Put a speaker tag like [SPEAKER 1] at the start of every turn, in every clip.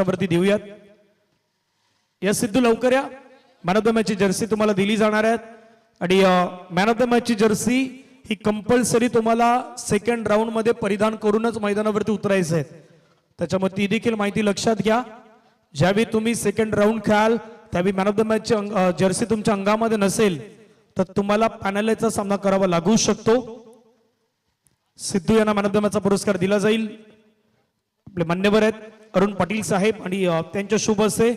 [SPEAKER 1] वरती देऊयात. या सिद्धू लवकर या. मॅन ऑफ द मॅच ची जर्सी तुम्हाला दिली जाणार आहे आणि मॅन ऑफ द मॅच ची जर्सी ही कंपल्सरी तुम्हाला सेकंड राऊंड मध्ये परिधान करूनच मैदानावरती उतरायचं आहे. त्याच्यामुळे ती देखील माहिती लक्षात घ्या. ज्यावेळी तुम्ही सेकंड राऊंड खेळाल त्यावेळी मॅन ऑफ द मॅच ची जर्सी तुमच्या अंगामध्ये नसेल तर तुम्हाला पॅनलचा सामना करावा लागू शकतो. सिद्धू यांना मॅन ऑफ द मॅचचा पुरस्कार दिला जाईल. आपले मान्यवर आहेत अरुण पाटील साहेब आणि त्यांच्या शुभ हस्ते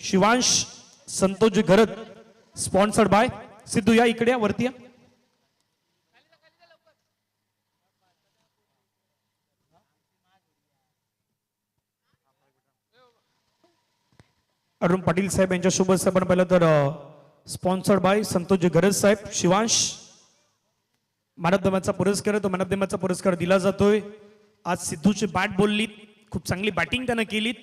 [SPEAKER 1] शिवांश संतोषजी घरत स्पॉन्सर्ड बाय सिद्धू. या इकडे या वरती या. अरुण पाटील साहेब यांच्या शुभ हस्ते आपण पाहिलं तर स्पॉन्सर्ड बाय संतोषजी घरत साहेब शिवांश मॅन ऑफ द मॅचचा पुरस्कार आहे. तो मॅन ऑफ द मॅचचा पुरस्कार दिला जातोय. आज सिद्धूची बॅट बोललीत, खूप चांगली बॅटिंग त्यानं केलीत.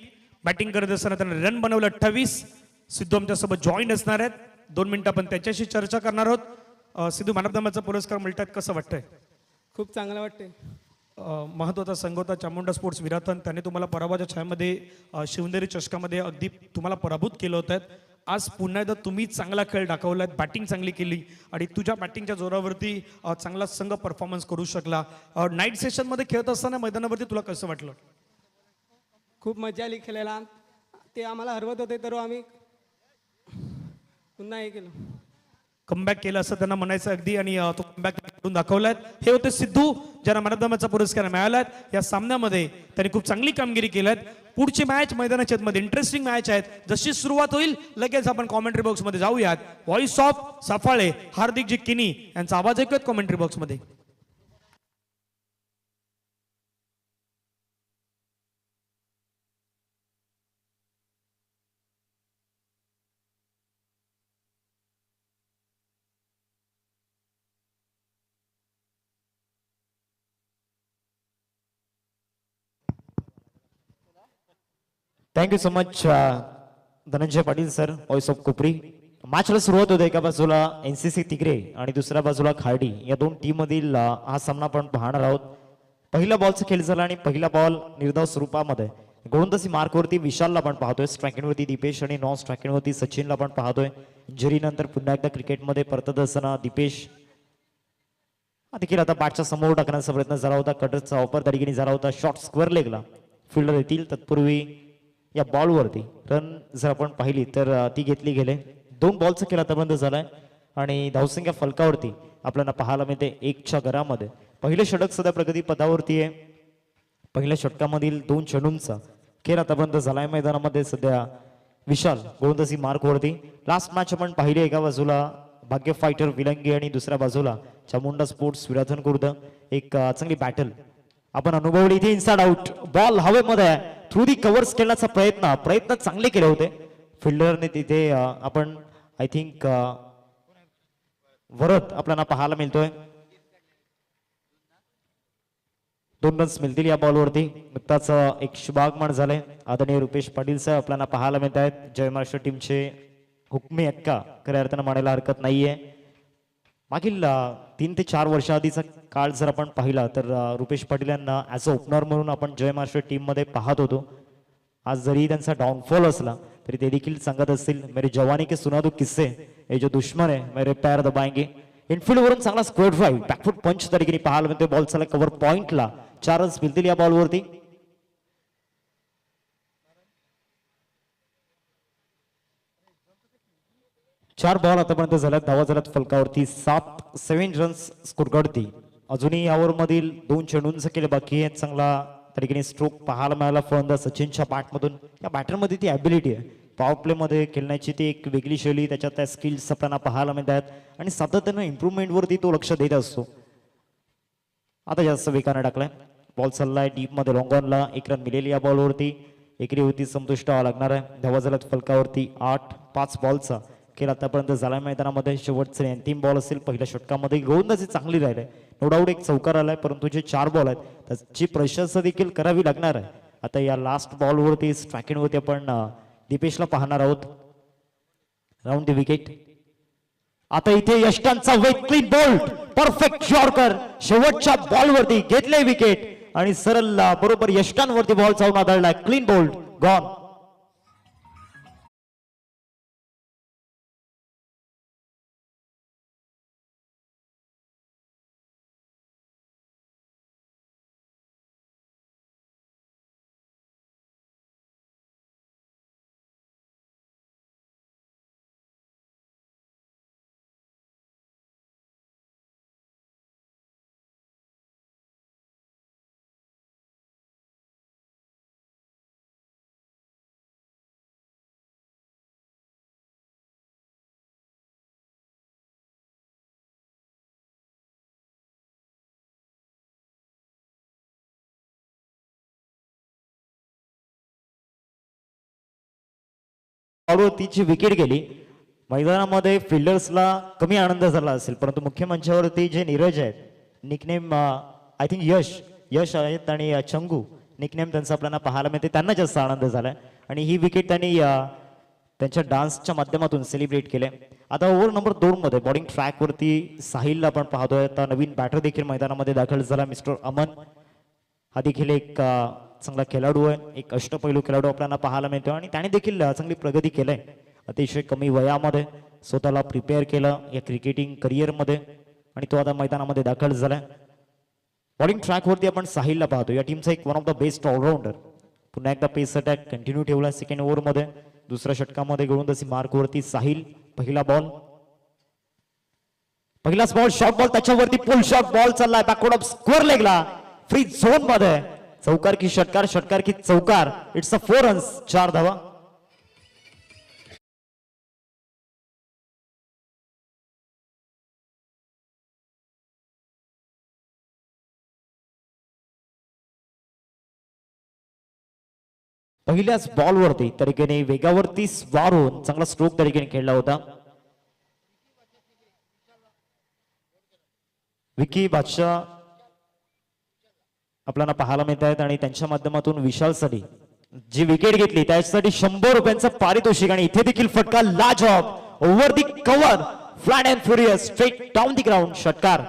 [SPEAKER 1] बॅटिंग करत असताना त्यानं रन बनवलं 28. सिद्धू आमच्यासोबत जॉईन असणार आहेत. 2 मिनिटं आपण त्याच्याशी चर्चा करणार आहोत. सिद्धू मॅन ऑफ द मॅचचा पुरस्कार मिळतात, कसं वाटतंय?
[SPEAKER 2] खूप चांगलं वाटतंय.
[SPEAKER 1] महत्वाचा संघ होता चामुंडा स्पोर्ट्स विराथन. त्याने तुम्हाला पराभवाच्या छायामध्ये शिवनेरी चषकामध्ये अगदी तुम्हाला पराभूत केलं होतं. आज पुन्हा एकदा तुम्ही चांगला खेळ दाखवलाय, बॅटिंग चांगली केली आणि तुझ्या बॅटिंगच्या जोरावरती चांगला संघ परफॉर्मन्स करू शकला. नाईट सेशन मध्ये खेळत असताना मैदानावरती तुला कसं वाटलं?
[SPEAKER 2] खूप मजा आली खेळायला. ते आम्हाला हरवत होते तर आम्ही पुन्हा हे केलं,
[SPEAKER 1] कमबॅक केलं असं त्यांना म्हणायचं अगदी. आणि तो कमबॅक करून दाखवलाय. हे होते सिद्धू ज्यांना मॅन ऑफ द मॅचचा पुरस्कार मिळालाय. या सामन्यामध्ये त्यांनी खूप चांगली कामगिरी केली. पुढची मॅच मैदानाच्या मध्ये इंटरेस्टिंग मॅच आहेत. जशी सुरुवात होईल लगेच आपण कॉमेंट्री बॉक्स मध्ये जाऊयात. व्हॉइस ऑफ सफाळे हार्दिकजी किनी यांचा आवाज ऐकूयात कॉमेंट्री बॉक्स मध्ये.
[SPEAKER 3] Thank you so much Dhananjay Patil sir, voice of Kopri. मॅचला सुरुवात होते. एका बाजूला एनसीसी तिगरे आणि दुसऱ्या बाजूला खार्डी या दोन टीम मधील हा सामना आपण पाहणार आहोत. पहिला बॉलचा खेळ झाला आणि पहिला बॉल निर्धाव स्वरूपामध्ये गोलंदाजी मार्कवरती विशालला आपण पाहतोय. स्ट्रायकिंगवरती दीपेश आणि नॉन स्ट्रायकिंगवरती सचिनला आपण पाहतोय. इंजरी नंतर पुन्हा एकदा क्रिकेटमध्ये परतत असताना दीपेश देखील आता बॅटच्या समोर टाकण्याचा प्रयत्न झाला होता. कटरचा वापर त्या ठिकाणी झाला होता. शॉर्ट स्क्वेअर लेगला फिल्डर येतील. तत्पूर्वी या बॉलवरती रन जर आपण पाहिली तर ती घेतली गेले. 2 बॉलचा खेळ आतापर्यंत झालाय आणि धावसंख्या फलकावरती आपल्याला पाहायला मिळते 1च्या घरामध्ये. पहिले षटक सध्या प्रगती पदावरती आहे. पहिल्या षटकामधील 2 चेंडूंचा खेळ आतापर्यंत झालाय मैदानामध्ये. सध्या विशाल गोलंदाजी मार्कवरती. लास्ट मॅच आपण पाहिली, एका बाजूला भाग्य फायटर विलंगी आणि दुसऱ्या बाजूला चामुंडा स्पोर्ट्स विराथन खुर्द. एक चांगली बॅटल आपण अनुभवली. इथे इनसाइड आउट बॉल हवेमध्ये थ्रू दी कव्हर्स खेळण्याचा प्रयत्न चांगले केले होते फिल्डरने. तिथे आपण आय थिंक वरद आपल्याला पाहायला मिळतोय. 2 रन्स मिळतील या बॉलवरती. नुकताच एक शुभागमन झाले. आदरणीय रुपेश पाटील साहेब आपल्याला पाहायला मिळत आहेत. जय महाराष्ट्र टीमचे हुकमी अक्का खऱ्या अर्थानं म्हणायला हरकत नाहीये. मागील 3 ते 4 वर्षाआधीचा काळ जर आपण पाहिला तर रुपेश पाटील यांना ॲज अ ओपनर म्हणून आपण जय महाराष्ट्र टीम मध्ये पाहत होतो. आज जरी त्यांचा डाऊनफॉल असला तरी ते देखील सांगत असतील, मेरे जवानी के सुना दो किस्से, हे जो दुश्मन आहे मेरे पैर दबाएंगे. इनफिल्ड वरून चांगला स्क्वेअर ड्राईव्ह बॅकफुट पंच त्या ठिकाणी पाहायला मिळते. बॉल चालला कव्हर पॉइंटला. 4 रन्स मिळतील या बॉलवरती. चार बॉल आतापर्यंत झाल्यात. धावा झाल्यात फलकावरती 7 रन्स स्कोर करती. अजूनही यावर मधील 2 चेंडूंचा केले बाकी आहे. चांगला त्या ठिकाणी स्ट्रोक पाहायला मिळाला फलंदाज सचिनच्या बॅटमधून. या बॅटरमध्ये ती ॲबिलिटी आहे पॉवर प्ले मध्ये खेळण्याची, ती एक वेगळी शैली, त्याच्यात त्या स्किल्स आपल्याला पाहायला मिळतात आणि सातत्यानं इम्प्रूव्हमेंटवरती तो लक्ष देत असतो. आता जास्त वेगाने टाकलाय. बॉल चाललाय डीप मध्ये लॉंग ऑनला. 1 रन मिळेल या बॉलवरती. एकरी होती संतुष्ट व्हावं लागणार आहे. धावा झाल्यात फलकावरती 8. 5 बॉलचा खेळ आतापर्यंत झाला मैदानामध्ये. शेवटचे अंतिम बॉल असेल. पहिल्या षटकामध्ये गोलंदाजी चांगली राहिली. नो डाऊट एक चौकार आलाय, परंतु जे 4 बॉल आहेत त्याची प्रशंसा देखील करावी लागणार आहे. आता या लास्ट बॉलवरती स्ट्रायकिंगवरती आपण दीपेशला पाहणार आहोत. Round the wicket. आता इथे यष्टांचा वेट क्लीन बोल्ट परफेक्ट यॉर्कर शेवटच्या बॉलवरती घेतले विकेट आणि सरळ बरोबर यष्टांवरती बॉल जाऊन आदळलाय. Clean bowled gone. बॉलवरती जी विकेट गेली, मैदानामध्ये फिल्डर्सला कमी आनंद झाला असेल, परंतु मुख्य मंचावरती जे नीरज आहेत, निकनेम आय थिंक यश आहेत आणि चंगू निकनेम त्यांचा आपल्याला पाहायला मिळते, त्यांना जास्त आनंद झालाय आणि ही विकेट त्यांनी त्यांच्या डान्सच्या माध्यमातून सेलिब्रेट केले. आता ओव्हर नंबर 2 मध्ये बॉलिंग ट्रॅकवरती साहिलला आपण पाहतोय. आता नवीन बॅटर देखील मैदानामध्ये दाखल झाला, मिस्टर अमन. हा देखील एक चांगला खेळाडू आहे, एक अष्टपैलू खेळाडू आपल्याला पाहायला मिळतो आणि त्याने देखील चांगली प्रगती केली. अतिशय कमी वयामध्ये स्वतःला प्रिपेअर केलं या क्रिकेटिंग करिअरमध्ये आणि तो आता मैदानामध्ये दाखल झालाय. बॉलिंग ट्रॅकवरती आपण साहिलला पाहतो, या टीमचा एक one of the best allrounder. पुन्हा एकदा पेस अटॅक कंटिन्यू ठेवला सेकंड ओव्हरमध्ये. दुसऱ्या षटकामध्ये गोलंदाजी मार्कवरती साहिल. पहिलाच बॉल शॉर्ट बॉल, त्याच्यावरती पुल शॉट बॉल चाललाय बॅकवर्ड ऑफ स्क्वेअर लेगला फ्री झोन मध्ये. चौकार की षटकार, षटकार की चौकार. इट्स अ 4 रन्स, 4 धावा. पहिल्याच बॉलवरती तरीकेने वेगावरती स्वार होऊन चांगला स्ट्रोक तरीकेने खेळला होता. विकी बादशाह आपल्याला पाहायला मिळत आहेत आणि त्यांच्या माध्यमातून विशालसाठी जी विकेट घेतली त्यासाठी 100 रुपयांचं पारितोषिक. आणि इथे देखील फटका लाजवाब over the cover, flat and furious, straight down the ground, षटकार.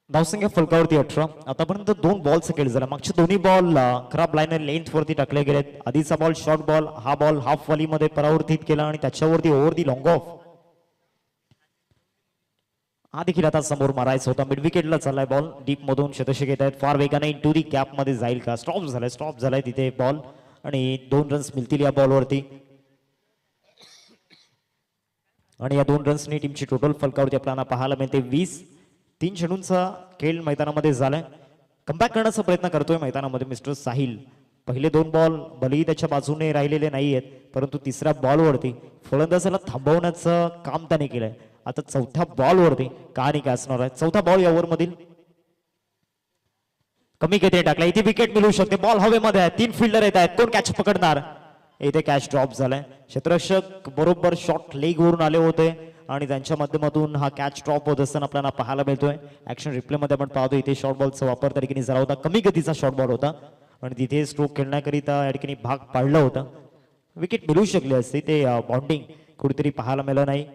[SPEAKER 3] धावसंख्या फलकावरती 18. आतापर्यंत 2 बॉलचा खेळ झाला. मागचे दोन्ही बॉल खराब लाईनर लेंथ वरती टाकले गेलेत. आधीचा बॉल शॉर्ट बॉल, हा बॉल हाफ वॉली मध्ये परावर्तित केला आणि त्याच्यावरती ओव्हर दी लॉंग ऑफ. हा देखील आता समोर मारायचा होता. मिड विकेटला चाललाय बॉल. डीप मधून शतषक येत आहेत. फार वेगाने इंटू दी कॅप मध्ये जाईल का? स्टॉप झालाय तिथे बॉल आणि 2 रन्स मिळतील या बॉलवरती. आणि या 2 रन्सनी टीमची टोटल फलकावरती आपल्याला पाहायला मिळते 20. 3 चेंडूंचा खेळ मैदानामध्ये झालाय. कमबॅक करण्याचा प्रयत्न करतोय मैदानामध्ये मिस्टर साहिल. पहिले 2 बॉल भलेही त्याच्या बाजूने राहिलेले नाहीयेत, परंतु तिसऱ्या बॉलवरती फलंदाजाला थांबवण्याचं काम त्याने केलंय. आता चौथ्या बॉलवरती कहाणी काय असणार आहे? चौथा बॉल या ओव्हर मधील कमी गतीने टाकला. इथे विकेट मिळू शकते. बॉल हवेमध्ये आहे, 3 फिल्डर येत आहेत. कोण कॅच पकडणार? इथे कॅच ड्रॉप झालाय. क्षेत्ररक्षक बरोबर शॉर्ट लेग वरून आले होते आणि त्यांच्या माध्यमातून हा कॅच ड्रॉप होत असताना आपल्याला पाहायला मिळतोय. ऍक्शन रिप्ले मध्ये आपण पाहतो इथे शॉर्ट बॉलचा वापर त्या ठिकाणी झाला होता. कमी गतीचा शॉर्ट बॉल होता आणि तिथे स्ट्रोक खेळण्याकरिता या ठिकाणी भाग पाडला होता. विकेट मिळू शकले असते, ते बॉन्डिंग कुठेतरी पाहायला मिळालं नाही.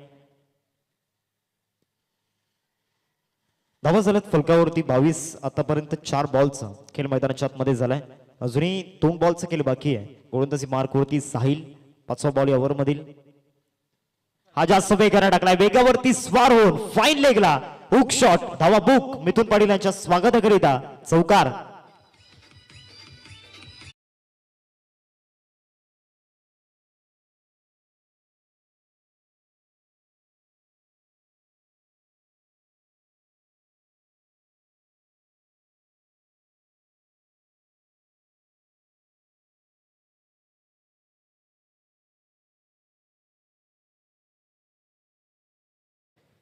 [SPEAKER 3] धावा झाल्यात फलकावरती 22. आतापर्यंत 4 बॉलचा खेळ मैदानाच्या आतमध्ये झालाय. अजूनही 2 बॉलचा खेळ बाकी आहे. गोलंदाजी मार्कवरती साहिल. 5वा बॉल या ओव्हर मधील. हा जास्त वेगाने टाकलाय. वेगावरती स्वार होऊन फाईन लेगला हुक शॉट. धावा बुक. मिथुन पाटील यांच्या स्वागताकरिता चौकार.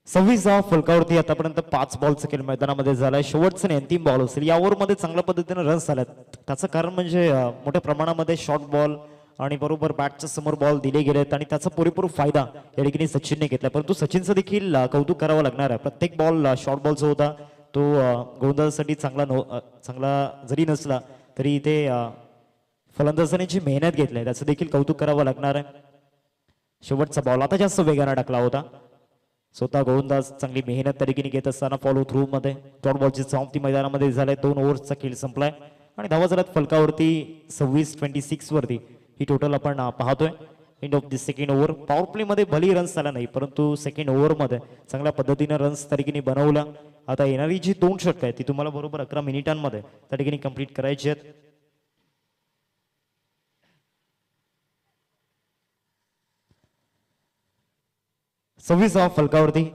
[SPEAKER 3] सव्वीस धावा फलकावरती. आतापर्यंत 5 बॉलचा खेळ मैदानामध्ये झालाय. शेवटचा आणि अंतिम बॉल असेल. या ओव्हरमध्ये चांगल्या पद्धतीने रन्स झाल्यात. त्याचं कारण म्हणजे मोठ्या प्रमाणामध्ये शॉर्ट बॉल आणि बरोबर बॅटच्या समोर बॉल दिले गेलेत आणि त्याचा पुरेपूर फायदा या ठिकाणी सचिनने घेतला. परंतु सचिनचं देखील कौतुक करावं लागणार आहे. प्रत्येक बॉल शॉर्ट बॉल जो होता तो गोलंदाजासाठी चांगला जरी नसला तरी इथे फलंदाजाने जी मेहनत घेतली त्याचं देखील कौतुक करावं लागणार आहे. शेवटचा बॉल आता जास्त वेगाने टाकला होता. स्वतः गोलंदाज चांगली मेहनत तरीकेने घेत असताना फॉलो थ्रू मध्ये डॉट बॉलची समाप्ती मैदानामध्ये झालाय. 2 ओव्हर्सचा खेळ संपलाय आणि धावा झाल्यात फलकावरती 26 वरती. ही टोटल आपण पाहतोय. End of the second over. Power play मध्ये भली रन्स झाला नाही, परंतु सेकंड ओव्हर मध्ये चांगल्या पद्धतीने रन्स तरीकेने बनवला. आता येणारी जी 2 षटक आहेत ती तुम्हाला बरोबर 11 मिनिटांमध्ये त्या ठिकाणी कंप्लीट करायची आहेत. 26 फलकावरती.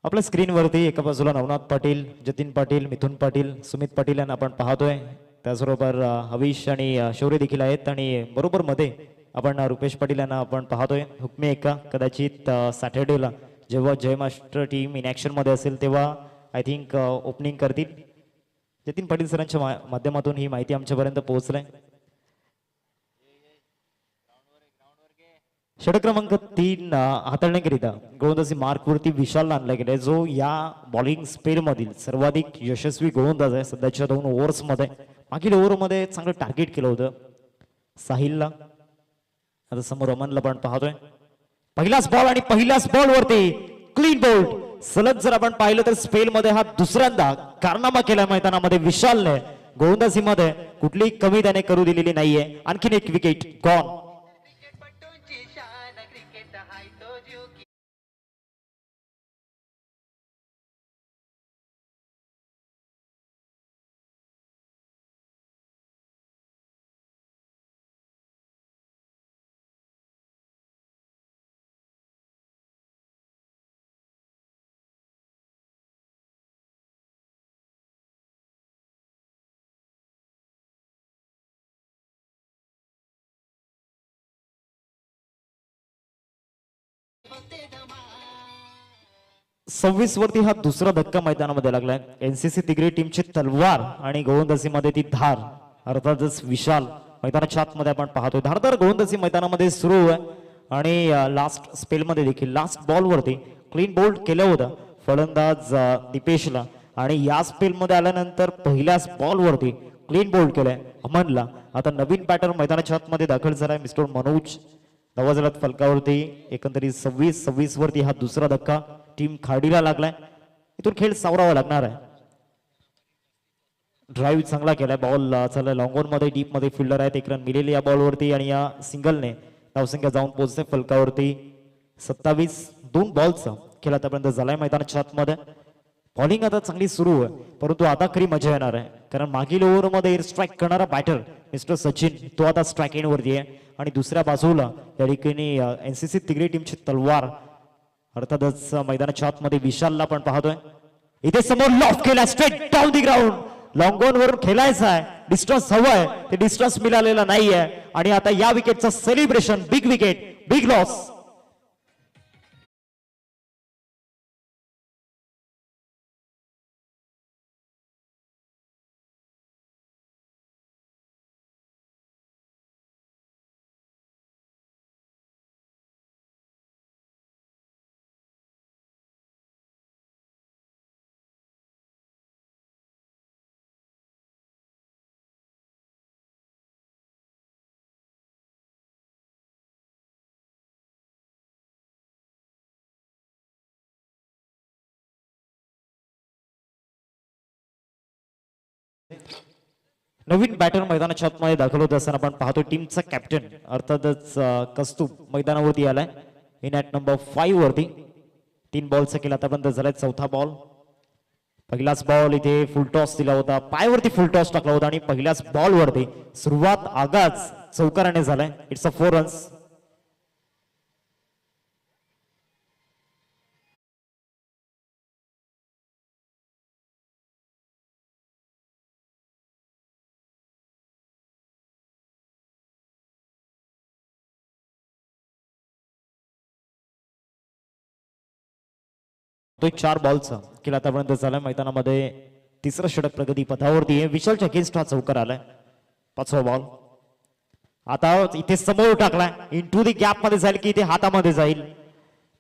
[SPEAKER 3] आपल्या स्क्रीनवरती एका बाजूला नवनाथ पाटील, जतीन पाटील, मिथुन पाटील, सुमित पाटील यांना आपण पाहतोय. त्याचबरोबर हवीश आणि शौर्य देखील आहेत आणि बरोबर मध्ये आपण रुपेश पाटील यांना आपण पाहतोय. हुकमे एका कदाचित सॅटर्डेला जेव्हा जय मास्टर टीम इन ॲक्शन मध्ये असेल तेव्हा आय थिंक ओपनिंग करतील. जतीन पाटील सरांच्या माध्यमातून ही माहिती आमच्यापर्यंत पोहोचलाय. षटक क्रमांक 3 हाताळण्याकरिता गोलंदाजी मार्कवरती विशालला आणला गेलाय, जो या बॉलिंग स्पेल मधील सर्वाधिक यशस्वी गोलंदाज आहे सध्याच्या 2 ओव्हर्समध्ये. मागील ओव्हरमध्ये चांगलं टार्गेट केलं होतं साहिलला. आता समोर अमनला पण पाहतोय. पहिलाच बॉल आणि पहिल्याच बॉल वरती क्लीन बोल्ड. सलग जर आपण पाहिलं तर स्पेल मध्ये हा दुसऱ्यांदा कारनामा केला मैदानामध्ये विशालने. गोलंदाजीमध्ये कुठलीही कमी त्याने करू दिलेली नाहीये. आणखीन एक विकेट गॉन. सव्वीस वरती हा दुसरा धक्का मैदानामध्ये लागलाय. एनसीसी तिगरी टीमची तलवार आणि गोलंदाजीमध्ये ती धार अर्थातच विशाल मैदानाच्या आतमध्ये आपण पाहतोय. धारदार गोलंदाजी मैदानामध्ये सुरू आहे आणि लास्ट स्पेल मध्ये देखील लास्ट बॉल वरती क्लीन बोल्ड केलं होतं फलंदाज दीपेशला आणि या स्पेल मध्ये आल्यानंतर पहिल्याच बॉल वरती क्लीन बोल्ड केलंय अमनला. आता नवीन बॅटर मैदानाच्या आतमध्ये दाखल झालाय मिस्टर मनोज. दवाजलात फलकावरती एकंदरीत 26 वरती हा दुसरा धक्का टीम खाडीला लागलाय. इथून खेळ सावरावा लागणार आहे. ड्राईव्ह चांगला केलाय. बॉल चाललाय लॉंग ऑन मध्ये, डीप मध्ये फिल्डर आहेत. एक रन मिळेल या बॉलवरती आणि या सिंगलने धावसंख्या जाऊन पोहोचते फलकावरती 27. 2 बॉलचा खेळ आतापर्यंत झालाय मैदानाच्या आतमध्ये. बॉलिंग आता चांगली सुरू आहे, परंतु आता खरी मजा येणार आहे कारण मागील ओव्हरमध्ये एअर स्ट्राईक करणारा बॅटर मिस्टर सचिन तो आता स्ट्राईक इन वरती आहे आणि दुसऱ्या बाजूला या ठिकाणी एनसीसी तिगरी टीमची तलवार अर्थातच मैदानाच्या आतमध्ये विशालला पण पाहतोय. इथे समोर लॉफ केला straight down the ground. Long on वरून खेळायचं आहे, डिस्टन्स हवंय, ते डिस्टन्स मिळालेला नाहीये आणि आता या विकेटचं celebration. Big wicket, big loss. नवीन बॅटर मैदानाच्या आतमध्ये दाखल होत असताना आपण पाहतो टीमचा कॅप्टन अर्थातच कस्तुब मैदानावरती आलाय इन ॲट नंबर 5 वरती. 3 बॉलचा केला आतापर्यंत झालाय 4था बॉल. पहिलाच बॉल इथे फुल टॉस दिला होता, पायावरती फुल टॉस टाकला होता आणि पहिल्याच बॉल वरती सुरुवात आगाज चौकाराने झालाय. It's a 4 runs. तो 4 बॉलचा केला आतापर्यंत झालाय मैदानामध्ये. तिसरा षटक प्रगती पथावरती आहे. विशालच्या अगेन्स्ट हा चौकार आलाय. 5वा बॉल आता इथे समोर टाकलाय, इंटू दी गॅप मध्ये जाईल की इथे हातामध्ये जाईल.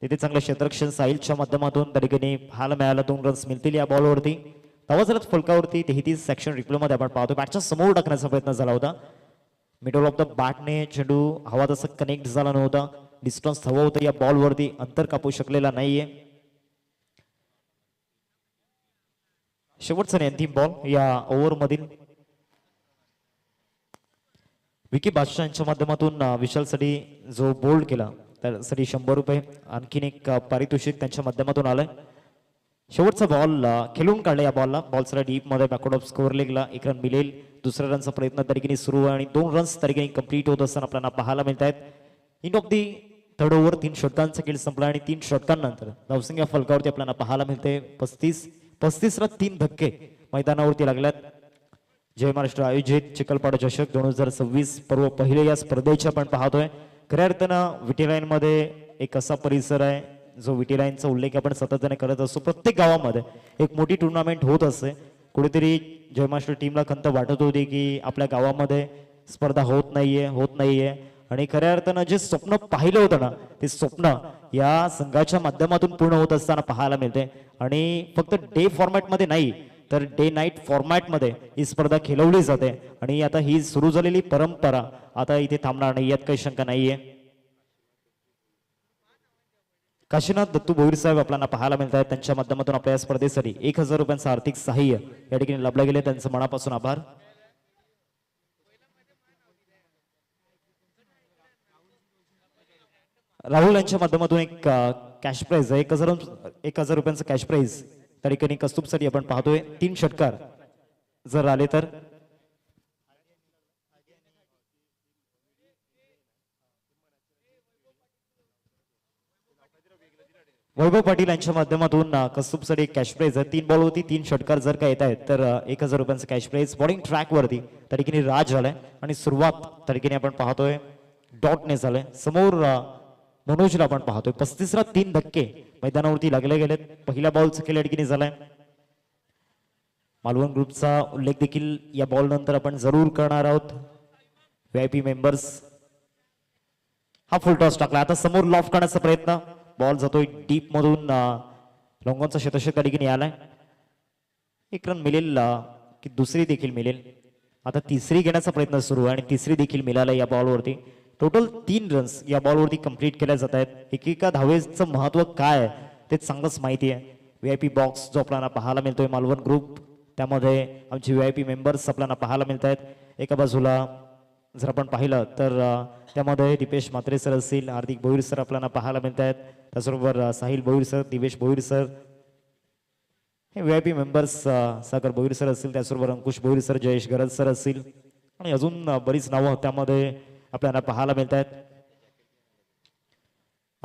[SPEAKER 3] तिथे चांगलं क्षेत्ररक्षण साहिलच्या माध्यमातून त्या ठिकाणी पाहायला मिळाला. 2 रन्स मिळतील या बॉलवरती. धावाजलद फलकावरती 33 सेक्शन रिप्ले मध्ये आपण पाहतो बॅटच्या समोर टाकण्याचा प्रयत्न झाला होता. मिडल ऑफ द बॅटने चेंडू हवा तसं कनेक्ट झाला नव्हता. डिस्टन्स हवं होतं या बॉलवरती, अंतर कापू शकलेला नाहीये. शेवटचा आणि अंतिम बॉल या ओव्हरमधील विकी बादशाह यांच्या माध्यमातून विशालसाठी जो बोल्ड केला त्यासाठी 100 रुपये आणखीन एक पारितोषिक त्यांच्या माध्यमातून आलंय. शेवटचा बॉल खेळून काढला या बॉलला. बॉलचा डीप मध्ये बॅकवर्ड ऑफ स्कोअर लेगला 1 रन मिळेल. दुसऱ्या रनचा प्रयत्न तरीकेने सुरू आहे आणि 2 रन्स तरीकेने कंप्लीट होत असताना आपल्याला पाहायला मिळत आहेत. End of the third over 3 षटकांचा खेळ संपला आणि 3 षटकांनंतर धावसंख्या या फलकावरती आपल्याला पाहायला मिळते 35 ला 3 धक्के मैदानावरती लागल्यात. जय महाराष्ट्र आयोजित चिखलपाडा चषक 2026 पर्व पहिले या स्पर्धेचे आपण पाहतोय. खऱ्या अर्थानं विटी मध्ये एक असा परिसर आहे जो विटी लाईनचा उल्लेख आपण सातत्याने करत असतो. प्रत्येक गावामध्ये एक मोठी टुर्नामेंट होत असते. कुठेतरी जय महाराष्ट्र टीमला खंत वाटत होती की आपल्या गावामध्ये स्पर्धा होत नाहीये आणि खऱ्या अर्थानं जे स्वप्न पाहिलं होतं ना ते स्वप्न या संघाच्या माध्यमातून पूर्ण होत असताना पाहायला मिळते. आणि फक्त डे फॉर्मॅटमध्ये नाही तर डे नाईट फॉर्मॅटमध्ये ही स्पर्धा खेळवली जाते आणि आता ही सुरू झालेली परंपरा आता इथे थांबणार नाही यात काही शंका नाहीये. काशीनाथ दत्तू भोईर साहेब आपल्याला पाहायला मिळत आहेत. त्यांच्या माध्यमातून आपल्या या स्पर्धेसाठी 1000 रुपयांचं आर्थिक सहाय्य या ठिकाणी लाभलं गेले. त्यांचं मनापासून आभार. राहुल यांच्या माध्यमातून एक कॅश प्राइज 1000 रुपयांचं कॅश प्राइज त्या ठिकाणी कस्तुबसाठी आपण पाहतोय. 3 षटकार जर आले तर वैभव पाटील यांच्या माध्यमातून कस्तुबसाठी एक कॅश प्राइज आहे. 3 बॉल होती 3 षटकार जर का येत आहेत तर 1000 रुपयांचं कॅश प्राइज. बॉलिंग ट्रॅक वरती त्या ठिकाणी राज झालाय आणि सुरुवात त्या ठिकाणी आपण पाहतोय डॉटने झालंय. समोर मनोजला आपण पाहतोय. 35 ला 3 धक्के मैदानावरती लागले गेलेत. पहिल्या बॉलचा खेळ या ठिकाणी झालाय. मालवण ग्रुपचा उल्लेख देखील या बॉल नंतर आपण जरूर करणार आहोत. VIP मेंबर्स हा फुल टॉस टाकला. आता समोर लॉफ करण्याचा प्रयत्न. बॉल जातोय डीप मधून लॉंगॉनचा शतक त्या ठिकाणी आलाय. 1 रन मिळेल की दुसरी देखील मिळेल. आता तिसरी घेण्याचा प्रयत्न सुरू आहे आणि तिसरी देखील मिळाला या बॉलवरती. टोटल 3 रन्स या बॉलवरती कंप्लीट केल्या जात आहेत. एकेका धावेचं महत्व काय आहे ते चांगलंच माहिती आहे. VIP बॉक्स जो आपल्याला पाहायला मिळतोय मालवण ग्रुप त्यामध्ये आमचे VIP मेंबर्स आपल्याला पाहायला मिळत आहेत. एका बाजूला जर आपण पाहिलं तर त्यामध्ये दीपेश म्हात्रे सर असतील, हार्दिक भोईर सर आपल्याला पाहायला मिळत आहेत. त्याचबरोबर साहिल भोईर सर, दिवेश भोईर सर हे VIP मेंबर्स सागर भोईर सर असतील. त्याचबरोबर अंकुश भोईर सर, जयेश गरज सर असतील आणि अजून बरीच नावं त्यामध्ये आपल्याला पाहायला मिळत आहेत.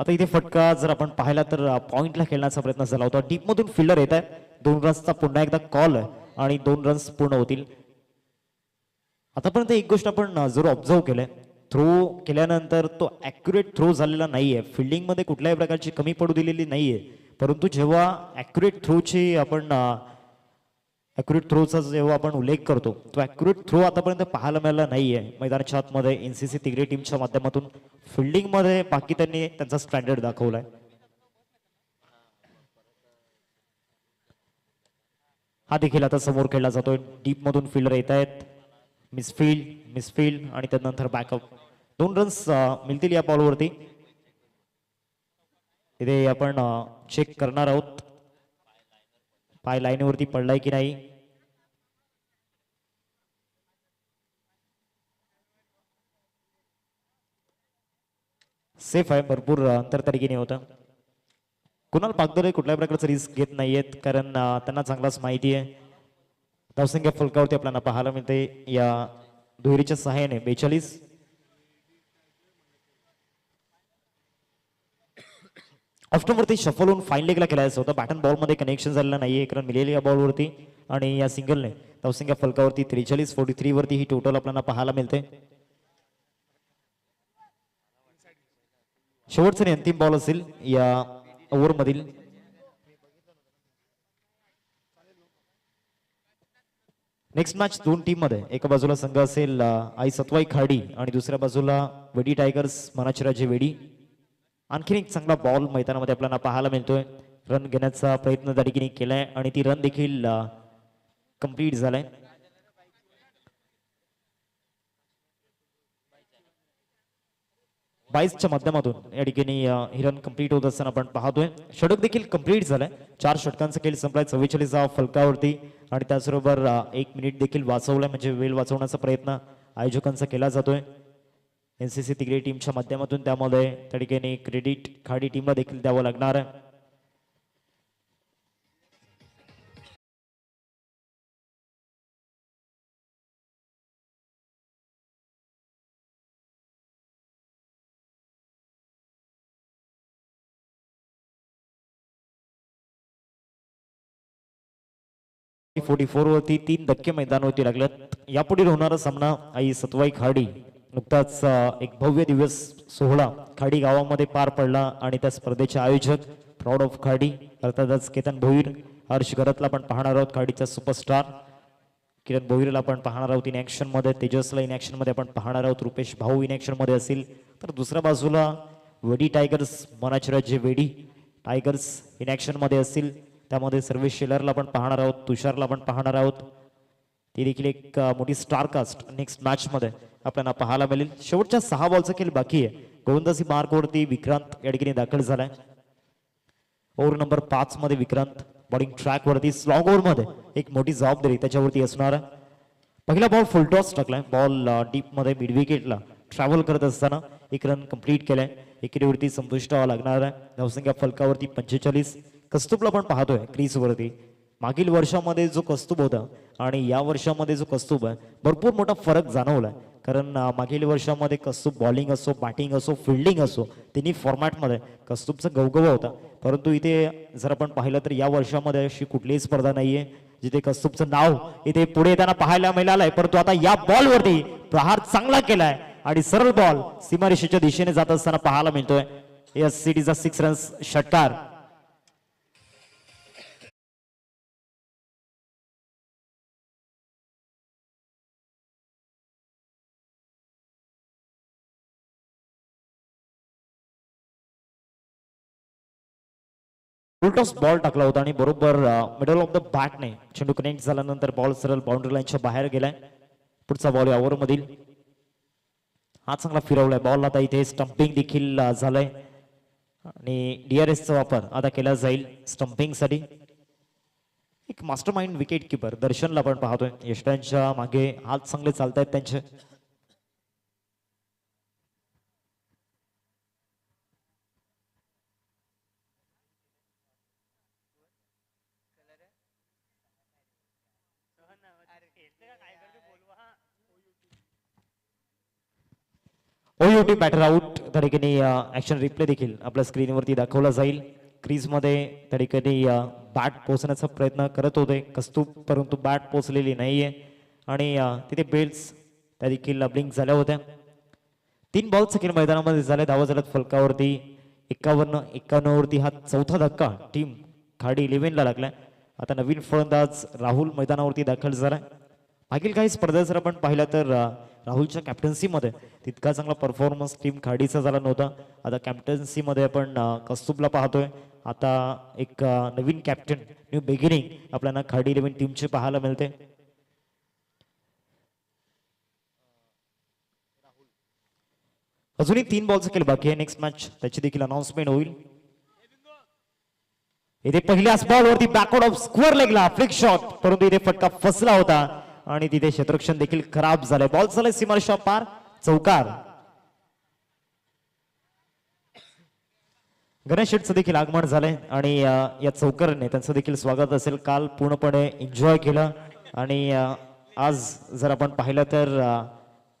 [SPEAKER 3] आता इथे फटका जर आपण पाहिला तर पॉइंटला खेळण्याचा प्रयत्न झाला होता. डीप मधून फिल्डर येत आहेत. 2 रन्सचा पुन्हा एकदा कॉल आहे आणि 2 रन्स पूर्ण होतील. आतापर्यंत एक गोष्ट आपण जरूर ऑब्झर्व केलंय. थ्रो केल्यानंतर तो ॲक्युरेट थ्रो झालेला नाहीये. फिल्डिंग मध्ये कुठल्याही प्रकारची कमी पडू दिलेली नाहीये. परंतु जेव्हा ॲक्युरेट थ्रोचा जेव्हा आपण उल्लेख करतो तो ॲक्युरेट थ्रो आतापर्यंत पाहायला मिळाला नाहीये मैदानाच्या आतमध्ये. NCC तिगरे टीमच्या माध्यमातून फिल्डिंग मध्ये बाकी त्यांनी त्यांचा स्टँडर्ड दाखवलाय. हा देखील आता समोर खेळला जातोय. डीप मधून फिल्डर येत आहेत. मिसफील्ड आणि त्यानंतर बॅकअप. 2 रन्स मिळतील या बॉलवरती. इथे आपण चेक करणार आहोत पाय लाईनवरती पडलाय की नाही. सेफ आहे. भरपूर अंतर तरीकेने होतं. कुणाल पागदरे कुठल्याही प्रकारचं रिस्क घेत नाहीयेत कारण त्यांना चांगलाच माहिती आहे. धावसंख्या फलकावरती आपल्याला पाहायला मिळते या दुहेरीच्या सहाय्याने 42. ऑफ्टनवरती शफल होऊन फाईन लेगला खेळायचं होतं. बॅटन बॉल मध्ये कनेक्शन झालेलं नाहीये. 1 रन मिळेल या बॉलवरती आणि या सिंगलने धावसंख्या फलकावरती 43-43 वरती ही टोटल आपल्याला पाहायला मिळते. शेवटचा आणि अंतिम बॉल असेल या ओव्हर मधील. नेक्स्ट मॅच 2 टीम मध्ये. एका बाजूला संघ असेल आई सतवाई खाडी आणि दुसऱ्या बाजूला वेडी टायगर्स मनाचीराजे वेडी. आणखीन एक चांगला बॉल मैदानामध्ये आपल्याला पाहायला मिळतोय. रन घेण्याचा प्रयत्न त्या ठिकाणी केलाय आणि ती रन देखील कंप्लीट झालाय. 22च्या माध्यमातून या ठिकाणी ही रन कंप्लीट होत असताना आपण पाहतोय. षटक देखील कंप्लीट झालंय. 4 षटकांचा खेळ संपलाय 44 फलकावरती आणि त्याचबरोबर 1 मिनिट देखील वाचवलाय, म्हणजे वेळ वाचवण्याचा प्रयत्न आयोजकांचा केला जातोय एनसीसी तिगरे टीमच्या माध्यमातून. त्यामध्ये त्या ठिकाणी क्रेडिट खाडी टीमला देखील द्यावं लागणार आहे. वरती 3 धक्के मैदानावरती लागलेत. यापुढील होणारा सामना आई सतवाई खाडी. नुकताच एक भव्य दिवस सोहळा खाडी गावामध्ये पार पडला आणि त्या स्पर्धेचे आयोजक प्राऊड ऑफ खाडी अर्थातच केतन भोईर, हर्ष घरातला आपण पाहणार आहोत. खाडीचा सुपरस्टार किरण भोईरला आपण पाहणार आहोत इन ऍक्शन मध्ये. तेजसला इन ऍक्शन मध्ये आपण पाहणार आहोत. रुपेश भाऊ इन ऍक्शन मध्ये असेल तर दुसऱ्या बाजूला वेडी टायगर्स मनाचे राज्य वेडी टायगर्स इन ऍक्शन मध्ये असतील. त्यामध्ये सर्वेश शेलरला आपण पाहणार आहोत, तुषारला आपण पाहणार आहोत. ती देखील एक मोठी स्टार कास्ट नेक्स्ट मॅच मध्ये आपल्याला पाहायला मिळेल. शेवटच्या 6 बॉलचा खेळ बाकी आहे. गोलंदाजी मार्कवरती विक्रांत या ठिकाणी दाखल झालाय. ओव्हर नंबर 5 मध्ये विक्रांत बॉलिंग ट्रॅक वरती. स्लॉग ओव्हर मध्ये एक मोठी जबाबदारी त्याच्यावरती असणार आहे. पहिला बॉल फुल टॉस टाकलाय. बॉल डीप मध्ये मिड विकेटला ट्रॅव्हल करत असताना 1 रन कंप्लीट केलाय. एकेरीवरती संतुष्ट व्हावं लागणार आहे. धावसंख्या फलकावरती 45. कस्तुबला पण पाहतोय क्रीज वरती. मागील वर्षामध्ये जो कस्तुब होता आणि या वर्षामध्ये जो कस्तुब आहे भरपूर मोठा फरक जाणवलाय. कारण मागील वर्षामध्ये कस्तुब बॉलिंग असो, बॅटिंग असो, फिल्डिंग असो तिन्ही फॉर्मॅटमध्ये कस्तुबचा गवगवा होता. परंतु इथे जर आपण पाहिलं तर या वर्षामध्ये अशी कुठलीही स्पर्धा नाहीये जिथे कस्तुबचं नाव इथे पुढे येताना पाहायला मिळालंय. परंतु आता या बॉलवरती प्रहार चांगला केलाय आणि सरळ बॉल सीमारेषेच्या दिशेने जात असताना पाहायला मिळतोय. Yes, it is a 6 runs षटकार. फुलटॉस बॉल टाकला होता आणि बरोबर मिडल ऑफ द बॅटने चेंडू कनेक्ट झाल्यानंतर बॉल सरळ बाउंड्री लाईनच्या बाहेर गेलाय. पुढचा बॉल यावर मधील हा चांगला फिरवलाय बॉल. आता इथे स्टंपिंग देखील झालंय आणि डीआरएसचा वापर आता केला जाईल स्टंपिंग साठी. एक मास्टर माइंड विकेट किपर दर्शनला आपण पाहतोय. यष्टांच्या मागे हात चांगले चालतायत त्यांचे. OUT batter out. त्या ठिकाणी ऍक्शन रिप्ले देखील आपल्या स्क्रीनवरती दाखवला जाईल. क्रीज मध्ये त्या ठिकाणी बॅट पोहोचण्याचा प्रयत्न करत होते कस्तूब, परंतु बॅट पोहोचलेली नाहीये आणि तिथे बेल्स त्या देखील ब्लिंक झाल्या होत्या. 3 बॉल सेकंड मैदानामध्ये झाले. धावा झाल्यात फलकावरती 51-51 वरती. हा चौथा धक्का टीम खाडी 11 ला लागलाय. आता नवीन फलंदाज राहुल मैदानावरती दाखल झालाय. मागील काही स्पर्धा जर आपण पाहिला तर राहुलच्या कॅप्टन्सीमध्ये तितका चांगला परफॉर्मन्स टीम खाडीचा झाला नव्हता. आता कॅप्टन्सीमध्ये आपण कस्तुबला पाहतोय. आता एक नवीन कॅप्टन न्यू बिगिनिंग आपल्याला खाडी 11 टीमचे पाहायला मिळते. अजूनही 3 बॉलचा खेळ बाकी आहे. नेक्स्ट मॅच त्याची देखील अनाउन्समेंट होईल. इथे पहिल्याच बॉलवरती बॅकवर्ड ऑफ स्क्वेअर लेगला फ्लिक शॉट, परंतु इथे फटका फसला होता आणि तिथे क्षेत्ररक्षण देखील खराब झाले. बॉल झाले सीमारेषा पार, चौकार. गणेश शेटचं देखील आगमन झालंय आणि या चौकारने त्यांचं देखील स्वागत असेल. काल पूर्णपणे एन्जॉय केलं आणि आज जर आपण पाहिलं तर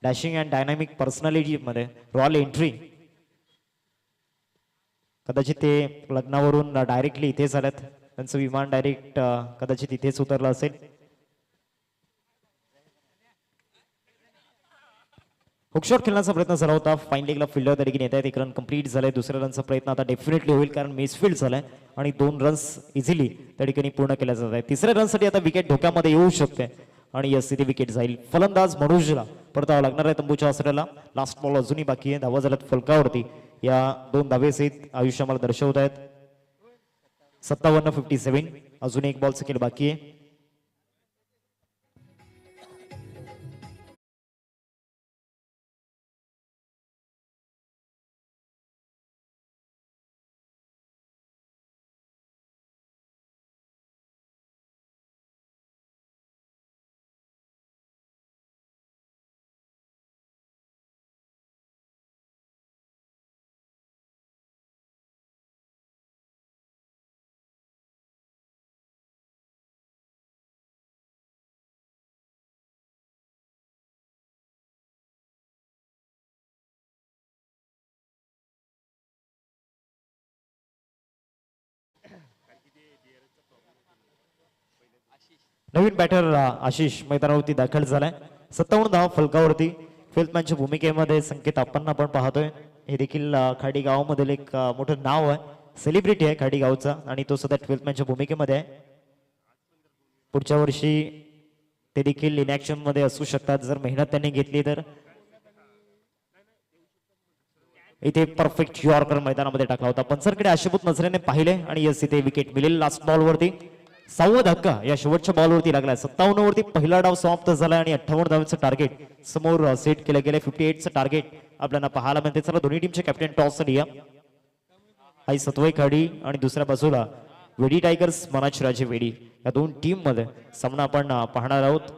[SPEAKER 3] डॅशिंग अँड डायनामिक पर्सनॅलिटी मध्ये रॉयल एंट्री. कदाचित ते लग्नावरून डायरेक्टली इथेच आल्यात. त्यांचं विमान डायरेक्ट कदाचित इथेच उतरलं असेल. हुकशॉट खेळण्याचा प्रयत्न झाला होता. फाईन लेगला फिल्डर त्या ठिकाणी येत आहेत. 1 रन कंप्लीट झालाय. दुसऱ्या रनचा प्रयत्न आता डेफिनेटली होईल कारण मिसफील्ड झालाय आणि 2 रन्स इझिली त्या ठिकाणी पूर्ण केल्या जात आहेत. तिसऱ्या रनसाठी आता विकेट धोक्यामध्ये येऊ शकते आणि यस तिथे विकेट जाईल. फलंदाज मनोजला परतावा लागणार आहे तंबूच्या आसऱ्याला. लास्ट बॉल अजूनही बाकी आहे. धावा झाल्यात फलकावरती. या 2 धावे सहित आयुष्य आम्हाला दर्शवत आहेत. 57-57. अजून 1 बॉलचा खेळ बाकी आहे. नवीन बॅटर आशिष मैदानावरती दाखल झालाय. 57 धावा फलकावरती. फिल्डमॅनच्या भूमिकेमध्ये संकेत आपण पाहतोय. हे देखील खाडी गावामधील एक मोठं नाव आहे, सेलिब्रिटी आहे खाडी गावचा, आणि तो सध्या फिल्डमॅनच्या भूमिकेमध्ये आहे. पुढच्या वर्षी ते देखील इन ऍक्शन मध्ये असू शकतात जर मेहनत त्यांनी घेतली तर. इथे परफेक्ट यॉर्कर मैदानामध्ये टाकला होता. पंचरकडे आशुभूत नजरेने पाहिले आणि यस इथे विकेट मिळेल. लास्ट बॉल वरती 6वा धक्का या शेवटच्या बॉल वरती लागलाय. 57 वरती पहिला डाव समाप्त झाला आणि 58 धावांचं टार्गेट समोर सेट केलं गेलं. 58चं टार्गेट आपल्याला पाहायला मिळते. चला दोन्ही टीमचे कॅप्टन टॉस लिया. आई सत्वई खाडी आणि दुसऱ्या बाजूला वेडी टायगर्स मनाची राजे वेडी, या दोन टीम मध्ये सामना आपण पाहणार आहोत.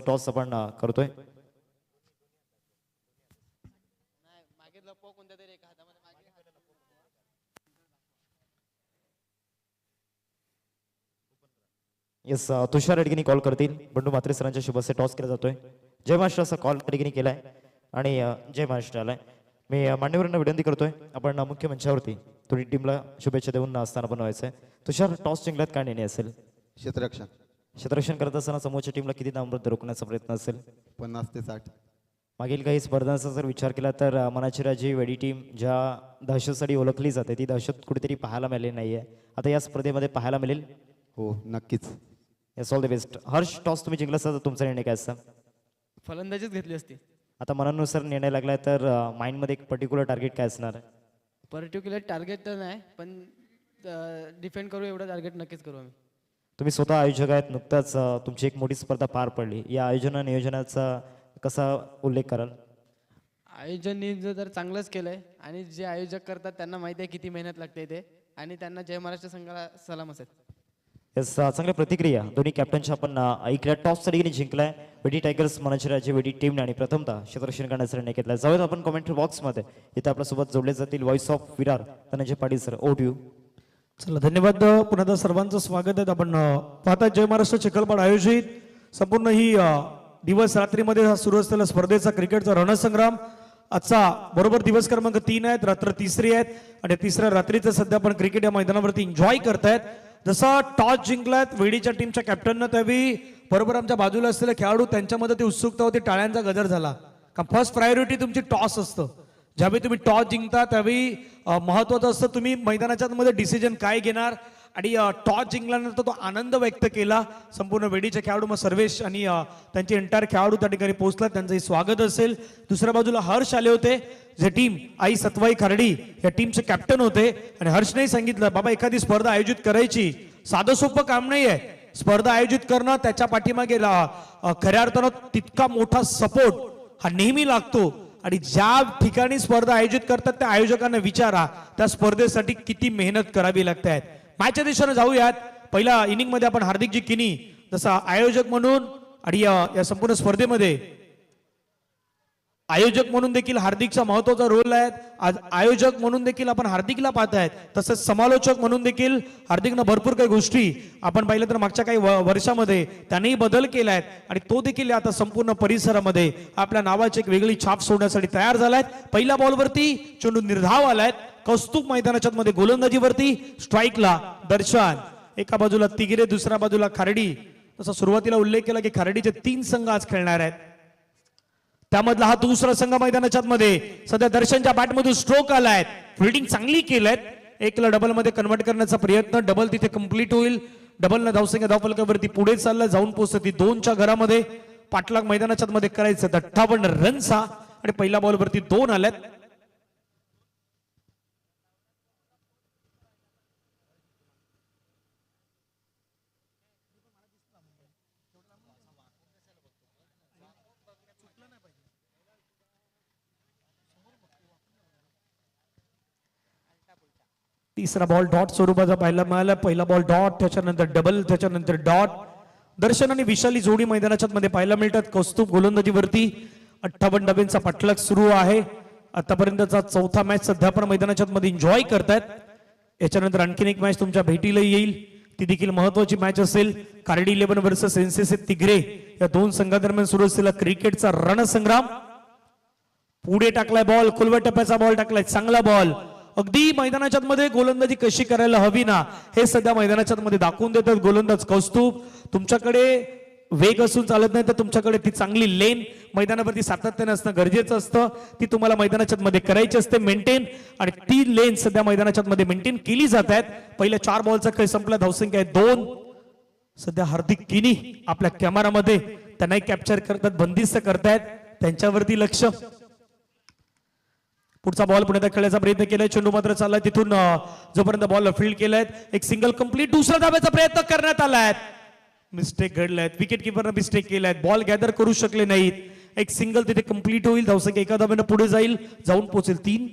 [SPEAKER 3] टॉस आपण करतोय. येस तुषार रेडगीनी कॉल करतील. बंडू म्हात्रे सरांच्या शुभ हस्ते टॉस केला जातोय. जय महाराष्ट्र असा कॉल रेडगीनी केलाय आणि जय महाराष्ट्र आलाय. मी मान्यवरांना विनंती करतोय आपण मुख्य मंचावरती थोडी टीमला शुभेच्छा देऊन स्थान बनवायचंय. तुषार टॉस जिंकल्यात काय निर्णय असेल? क्षेत्ररक्षण करत असताना समोरच्या टीमला किती धावांपर्यंत रोखण्याचा प्रयत्न असेल?
[SPEAKER 4] 50 ते 60.
[SPEAKER 3] मागील काही स्पर्धांचा जर विचार केला तर मनाची राजी वेडी टीम ज्या दहशतसाठी ओळखली जाते ती दहशत कुठेतरी पाहायला मिळाली नाहीये. आता या स्पर्धेमध्ये पाहायला मिळेल.
[SPEAKER 4] हो नक्कीच.
[SPEAKER 3] Yes all the best. Harsh toss तुम्ही जिंकला असता तर तुमचा निर्णय काय असता?
[SPEAKER 2] फलंदाजीच घेतली असती.
[SPEAKER 3] आता मनानुसार निर्णय लागलाय तर माइंडमध्ये एक पर्टिक्युलर टार्गेट काय असणार?
[SPEAKER 2] पर्टिक्युलर टार्गेट तर नाही, पण डिफेंड करू एवढं टार्गेट नक्कीच करू आम्ही.
[SPEAKER 3] तुम्ही स्वतः आयोजक आहेत. नुकताच तुमची एक मोठी स्पर्धा पार पडली. या नियोजनाचा कसा उल्लेख कराल?
[SPEAKER 2] आयोजननी जर चांगलंच केलंय आणि जे आयोजक करतात त्यांना माहिती आहे किती मेहनत लागते ते, आणि त्यांना जय महाराष्ट्र संघाला सलाम असेल.
[SPEAKER 3] येस चांगल्या प्रतिक्रिया दोन्ही कॅप्टनच्या आपण ऐकल्या. टॉस साठी जिंकलाय वेडी टायगर्स मनाची राजे वेडी टीमने आणि प्रथमतः क्षेत्ररक्षण करण्याचा निर्णय घेतला. जाऊयात आपण कमेंट्री बॉक्समध्ये. इथे आपल्यासोबत जोडले जातील voice of Virar Dhananjay Patil sir. Over to you.
[SPEAKER 1] चला धन्यवाद. पुन्हा एकदा सर्वांचं स्वागत आहे. आपण पाहता जय महाराष्ट्र चिखलपाड आयोजित संपूर्ण ही दिवस रात्रीमध्ये हा सुरू असलेला स्पर्धेचा क्रिकेटचा रणसंग्राम. आजचा बरोबर दिवस क्रमांक 3 आहेत, रात्र तिसरी आहेत आणि तिसऱ्या रात्रीचं सध्या आपण क्रिकेट या मैदानावरती एन्जॉय करतायत. जसा टॉस जिंकलात वेडीच्या टीमच्या कॅप्टननं त्यावेळी बरोबर आमच्या बाजूला असलेले खेळाडू त्यांच्यामध्ये ती उत्सुकता होती, टाळ्यांचा गजर झाला. का फर्स्ट प्रायोरिटी तुमची टॉस असतं. ज्यावेळी तुम्ही टॉस जिंकता त्यावेळी महत्वाचं असतं तुम्ही मैदानाच्या मध्ये डिसिजन काय घेणार, आणि टॉस जिंकल्यानंतर तो आनंद व्यक्त केला संपूर्ण वेडीचे खेळाडू. मग सर्वेश आणि त्यांचे एंटायर खेळाडू त्या ठिकाणी पोहोचला, त्यांचंही स्वागत असेल. दुसऱ्या बाजूला हर्ष आले होते जे टीम आई सतवाई खर्डी या टीमचे कॅप्टन होते, आणि हर्षने सांगितलं बाबा एखादी स्पर्धा आयोजित करायची साधं सोपं काम नाही आहे. स्पर्धा आयोजित करणं त्याच्या पाठीमागे खऱ्या अर्थानं तितका मोठा सपोर्ट हा नेहमी लागतो, आणि ज्या ठिकाणी स्पर्धा आयोजित करतात त्या आयोजकांना विचारा त्या स्पर्धेसाठी किती मेहनत करावी लागते. मॅचच्या दिशेने जाऊयात. पहिल्या इनिंग मध्ये आपण हार्दिकजी किनी जसा आयोजक म्हणून आणि या संपूर्ण स्पर्धेमध्ये आयोजक म्हणून देखील हार्दिकचा महत्वाचा रोल आहे. आज आयोजक म्हणून देखील आपण हार्दिकला पाहतायत, तसंच समालोचक म्हणून देखील हार्दिकनं भरपूर काही गोष्टी आपण पाहिलं तर मागच्या काही वर्षामध्ये त्यानेही बदल केलाय आणि तो देखील आता संपूर्ण परिसरामध्ये आपल्या नावाची एक वेगळी छाप सोडण्यासाठी तयार झालाय. पहिल्या बॉलवरती चेंडू निर्धाव आलाय. कौस्तुभ मैदानाच्या मध्ये गोलंदाजीवरती स्ट्राईकला दर्शन. एका बाजूला तिगिरे, दुसऱ्या बाजूला खार्डी. तसा सुरुवातीला उल्लेख केला की खार्डीचे 3 संघ आज खेळणार आहेत. त्यामधला हा दुसरा संघ मैदानाच्या मध्ये सध्या दर्शनच्या बॅटमधून स्ट्रोक आलाय. फिल्डिंग चांगली केलाय. एकला डबल मध्ये कन्वर्ट करण्याचा प्रयत्न, डबल तिथे कंप्लीट होईल. डबल न धावसंख्या धावफलकावरती पुढे चालला, जाऊन पोहोचते 2च्या घरामध्ये. पाठलाग मैदानाच्या मध्ये करायचं 58 रन्सचा आणि पहिल्या बॉलवरती 2 आल्यात. तिसरा बॉल डॉट स्वरूपाचा पाहायला मिळाला. पहिला बॉल डॉट, त्याच्यानंतर डबल, त्याच्यानंतर डॉट. दर्शन आणि विशाली जोडी मैदानाच्या मध्ये पाहायला मिळतात. कौस्तुभ गोलंदाजीवरती 58 डबेंचा पाठलाग सुरू आहे. आतापर्यंतचा चौथा मॅच सध्या पण मैदानाच्या मध्ये एन्जॉय करतायत. याच्यानंतर आणखीन एक मॅच तुमच्या भेटीला येईल, ती देखील महत्वाची मॅच असेल. कार्डी 11 वर्सेस एनसीसी तिग्रे या 2 संघादरम्यान सुरू असलेला क्रिकेटचा रणसंग्राम. पुढे टाकलाय बॉल, खुलव्या टप्प्याचा बॉल टाकलाय, चांगला बॉल. अगदी मैदानाच्या मध्ये गोलंदाजी कशी करायला हवी ना हे सध्या मैदानाच्या मध्ये दाखवून देतात गोलंदाज कौस्तुभ. तुमच्याकडे वेग असून चालत नाही, तर तुमच्याकडे ती चांगली लेन मैदानावरती सातत्याने असणं गरजेचं असतं. ती तुम्हाला मैदानाच्या मध्ये करायची असते मेंटेन, आणि ती लेन सध्या मैदानाच्या मध्ये मेंटेन केली जात आहेत. पहिल्या 4 बॉलचा खेळ संपला, धावसंख्या आहे 2. सध्या हार्दिक किनी आपल्या कॅमेरामध्ये त्यांनाही कॅप्चर करतात, बंदिस्त करतायत, त्यांच्यावरती लक्ष. पुढचा बॉल पुण्यात खेळण्याचा प्रयत्न केलाय. चेंडू मात्र चाललाय तिथून जोपर्यंत बॉल फील्ड केलाय. एक सिंगल कंप्लीट, दुसरा धाब्याचा प्रयत्न करण्यात आलाय. मिस्टेक घडलाय, विकेट किपरनं मिस्टेक केलाय, बॉल गॅदर करू शकले नाहीत. एक सिंगल तिथे कंप्लीट होईल, धावसंख्या एका धाब्यानं पुढे जाईल, जाऊन पोहोचेल 3.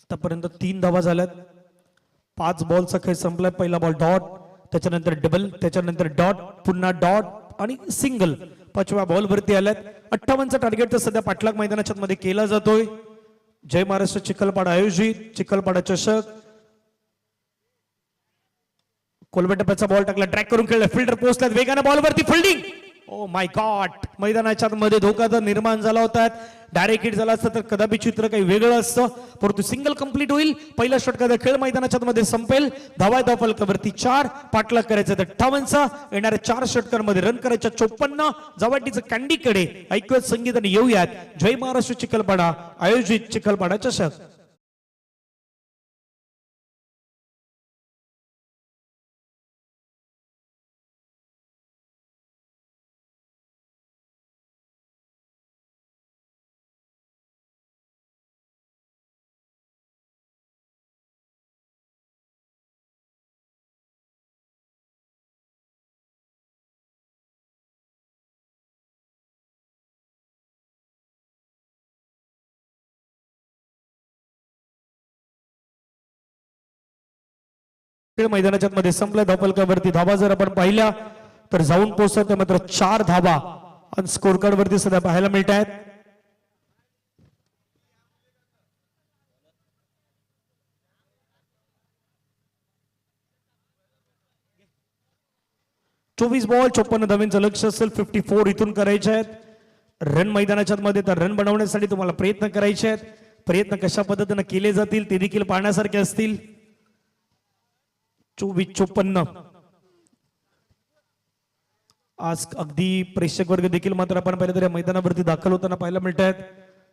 [SPEAKER 1] आतापर्यंत 3 धावा झाल्यात. 5 बॉलचा खेळ संपलाय. पहिला बॉल डॉट, त्याच्यानंतर डबल, त्याच्यानंतर डॉट, पुन्हा डॉट आणि सिंगल. 5व्या बॉलवरती आल्यात. 58चा टार्गेट तर सध्या पाठलाग मैदानाच्या मध्ये केला जातोय. जय महाराष्ट्र चिखलपाडा आयोजित चिखलपाडा चषक. कोलबे टप्प्याचा बॉल टाकला, ट्रॅक करून खेळला, फिल्डर पोहोचल्यात, वेगाने बॉलवरती फिल्डिंग. ओ माय गॉड, मैदानाच्या मध्ये धोका जर निर्माण झाला होता. डायरेक्ट हिट झाला असतं तर कदापि चित्र काही वेगळं असतं, परंतु सिंगल कंप्लीट होईल. पहिल्या षटकाचा खेळ मैदानाच्या मध्ये संपेल. धावा धावफलकावरती 4, पाठलाग करायचा 58चा. येणाऱ्या 4 षटकांमध्ये रन करायच्या 54. जवाटीचं कॅन्डीकडे ऐकूयात संगीत आणि येऊयात जय महाराष्ट्र चिखलपाडा आयोजित चिखलपाडा चषक. मैदानाच्या मध्ये संपला. धावफलकावरती धावा जर आपण पाहिल्या तर जाऊन पोहोचतात मात्र 4 धावा आणि स्कोर कार्ड वरती सध्या पाहायला मिळत आहेत. चोवीस बॉल 54 धावांचं लक्ष असेल. 54 इथून करायचे आहेत. रन मैदानाच्या मध्ये तर रन बनवण्यासाठी तुम्हाला प्रयत्न करायचे आहेत. प्रयत्न कशा पद्धतीने केले जातील ते देखील पाहण्यासारखे असतील. 24-54 आज अगदी प्रेक्षक वर्ग देखील मात्र आपण पाहिलं तर या मैदानावरती दाखल होताना पाहायला मिळत आहेत.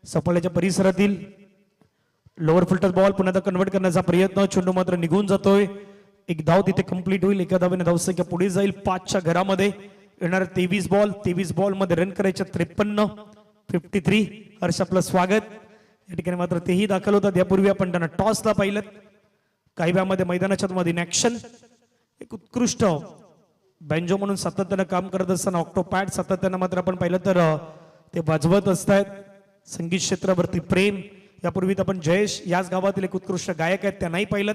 [SPEAKER 1] सफाळ्याच्या परिसरातील लोअर फुलटच बॉल पुन्हा कन्वर्ट करण्याचा प्रयत्न, चेंडू मात्र निघून जातोय. एक धाव तिथे कंप्लीट होईल. एका धावेने धावसंख्या पुढे जाईल 5च्या घरामध्ये. येणार 23 बॉल मध्ये रन करायच्या 53. 53 हर्ष आपलं स्वागत. या ठिकाणी मात्र तेही दाखल होतात. यापूर्वी आपण त्यांना टॉसला पाहिलं. काही वेळामध्ये मैदानाच्या मध्ये इन ऍक्शन एक उत्कृष्ट बँजो म्हणून सातत्यानं काम करत असताना ऑक्टोपॅड सातत्यानं मात्र आपण पाहिलं तर ते वाजवत असतात. संगीत क्षेत्रावरती प्रेम. यापूर्वी आपण जयेश याच गावातील एक उत्कृष्ट गायक आहेत त्यांनाही पाहिलं.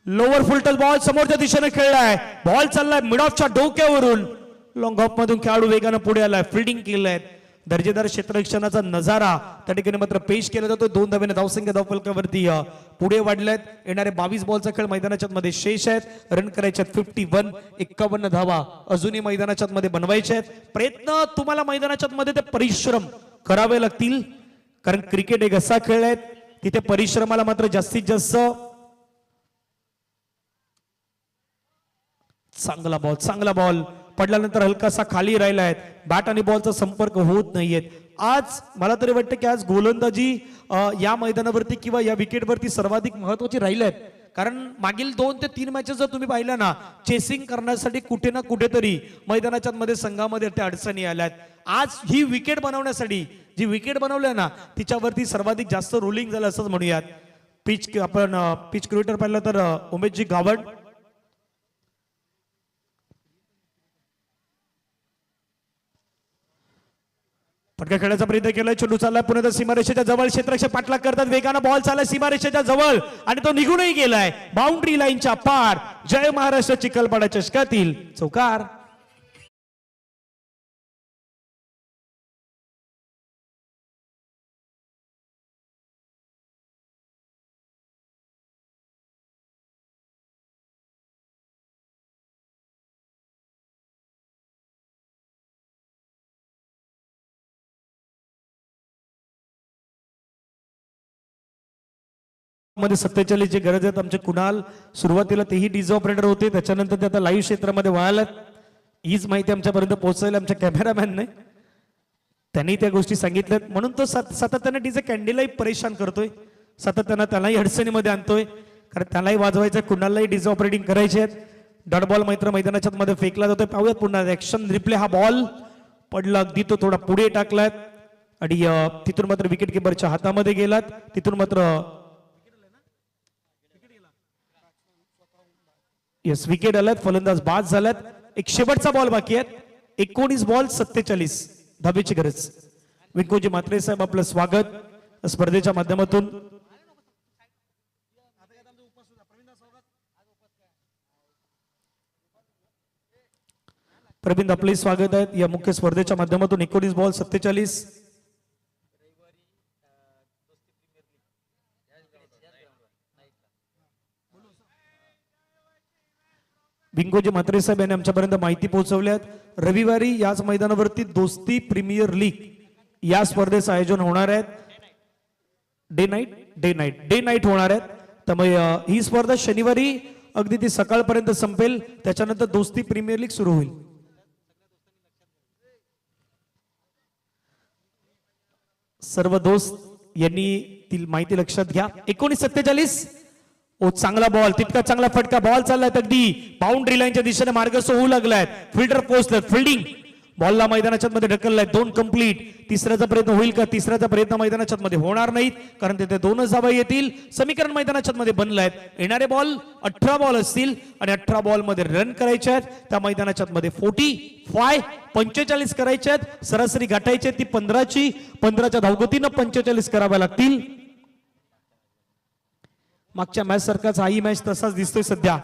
[SPEAKER 1] लोअर फुलटल बॉल समोरच्या दिशेने खेळलाय. बॉल चाललाय मिड ऑफच्या डोक्यावरून. लॉंग ऑफ मधून खेळाडू वेगानं पुढे आलाय. फिल्डिंग केलंय. दर्जेदार क्षेत्ररक्षणाचा नजारा त्या ठिकाणी मात्र पेश केला जातो. 2 धावेने धावसंख्या धावफलकावरती पुढे वाढल्यात. येणारे 22 बॉलचा खेळ मैदानाच्या मध्ये शेष आहेत. रन करायचे 51. 51 धावा अजूनही मैदानाच्या मध्ये बनवायचे आहेत. प्रयत्न तुम्हाला मैदानाच्या मध्ये ते परिश्रम करावे लागतील. कारण क्रिकेट एक असा खेळ आहे तिथे परिश्रमाला मात्र जास्तीत जास्त. चांगला बॉल पडल्यानंतर हलकासा खाली राहिलाय. बॅट आणि बॉलचा संपर्क होत नाहीयेत. आज मला तरी वाटतं की आज गोलंदाजी या मैदानावरती किंवा या विकेटवरती सर्वाधिक महत्वाची राहिली आहेत. कारण मागील 2 ते 3 मॅचेस जर तुम्ही पाहिल्या ना चेसिंग करण्यासाठी कुठे ना कुठेतरी मैदानाच्या मध्ये संघामध्ये त्या अडचणी आल्यात. आज ही विकेट बनवण्यासाठी जी विकेट बनवली ना तिच्यावरती सर्वाधिक जास्त रोलिंग झालं असंच म्हणूयात. आपण पिच क्रिएटर पाहिलं तर उमेशजी गावड. फटका खेळायचा प्रयत्न केलाय. चेंडू चाललाय पुन्हा सीमारेषेच्या जवळ. क्षेत्ररक्षक पाठलाग करतात. वेगानं बॉल चाललाय सीमारेषेच्या जवळ आणि तो निघूनही गेलाय बाउंड्री लाईनच्या पार. जय महाराष्ट्र चिखलपाडा चषकातील चौकार. मध्ये 47 ची गरज आहे. आमचे कुणाल सुरुवातीला तेही डीजे ऑपरेटर होते. त्याच्यानंतर ते आता लाईव्ह क्षेत्रामध्ये वळाल्यात. हीच माहिती आमच्यापर्यंत पोहोचवायला आमच्या कॅमेरामॅनने त्यांनी त्या गोष्टी सांगितल्यात. म्हणून तो सातत्याने डीजे कॅन्डीलाही परेशान करतोय. सातत्यानं त्यालाही अडचणीमध्ये आणतोय. कारण त्यालाही वाजवायचं कुणालाही डीजे ऑपरेटिंग करायचे आहेत. डॉट बॉल मैत्र मैदानाच्या मध्ये फेकला जातोय. पाहूयात पुन्हा ऍक्शन रिप्ले. हा बॉल पडला अगदी तो थोडा पुढे टाकलाय आणि तिथून मात्र विकेट किपरच्या हातामध्ये गेलात. तिथून मात्र यस विकेट आल्यात. फलंदाज बाद झाल्यात. एक शेवटचा बॉल बाकी आहेत. 19 बॉल 47 धावेची गरज. विंकोजी म्हात्रे साहेब आपलं स्वागत स्पर्धेच्या माध्यमातून. प्रवीण आपले स्वागत आहेत या मुख्य स्पर्धेच्या माध्यमातून. 19 बॉल 47. विंकोजी म्हात्रे साहेब यांनी आमच्यापर्यंत माहिती पोहोचवल्यात. रविवारी याच मैदानावरती दोस्ती प्रीमियर लीग या स्पर्धेचं आयोजन होणार आहे. डे नाईट होणार आहेत. त्यामुळे ही स्पर्धा शनिवारी अगदी ती सकाळपर्यंत संपेल. त्याच्यानंतर दोस्ती प्रीमियर लीग सुरू होईल. सर्व दोस्त यांनी ती माहिती लक्षात घ्या. 19:47. ओ चांगला बॉल. तितका चांगला फटका. बॉल चाललाय अगदी बाउंड्री लाईनच्या दिशेने मार्गस्थ होऊ लागलाय. फिल्डर पोहोचलाय. फिल्डिंग बॉलला मैदानाच्या मध्ये ढकललाय. 2 कंप्लीट. तिसऱ्याचा प्रयत्न होईल का? तिसऱ्याचा प्रयत्न मैदानाच्या मध्ये होणार नाहीत कारण तिथे 2च धावा येतील. समीकरण मैदानाच्या मध्ये बनलाय. येणारे बॉल 18 बॉल असतील आणि 18 बॉल मध्ये रन करायचे आहेत. त्या मैदानाच्या मध्ये 45 करायचे आहेत. सरासरी गाठायची ती 15ची. 15च्या धावगतीनं 45 कराव्या लागतील. मागच्या मॅच सारखाच हाही मॅच तसाच दिसतोय सध्या.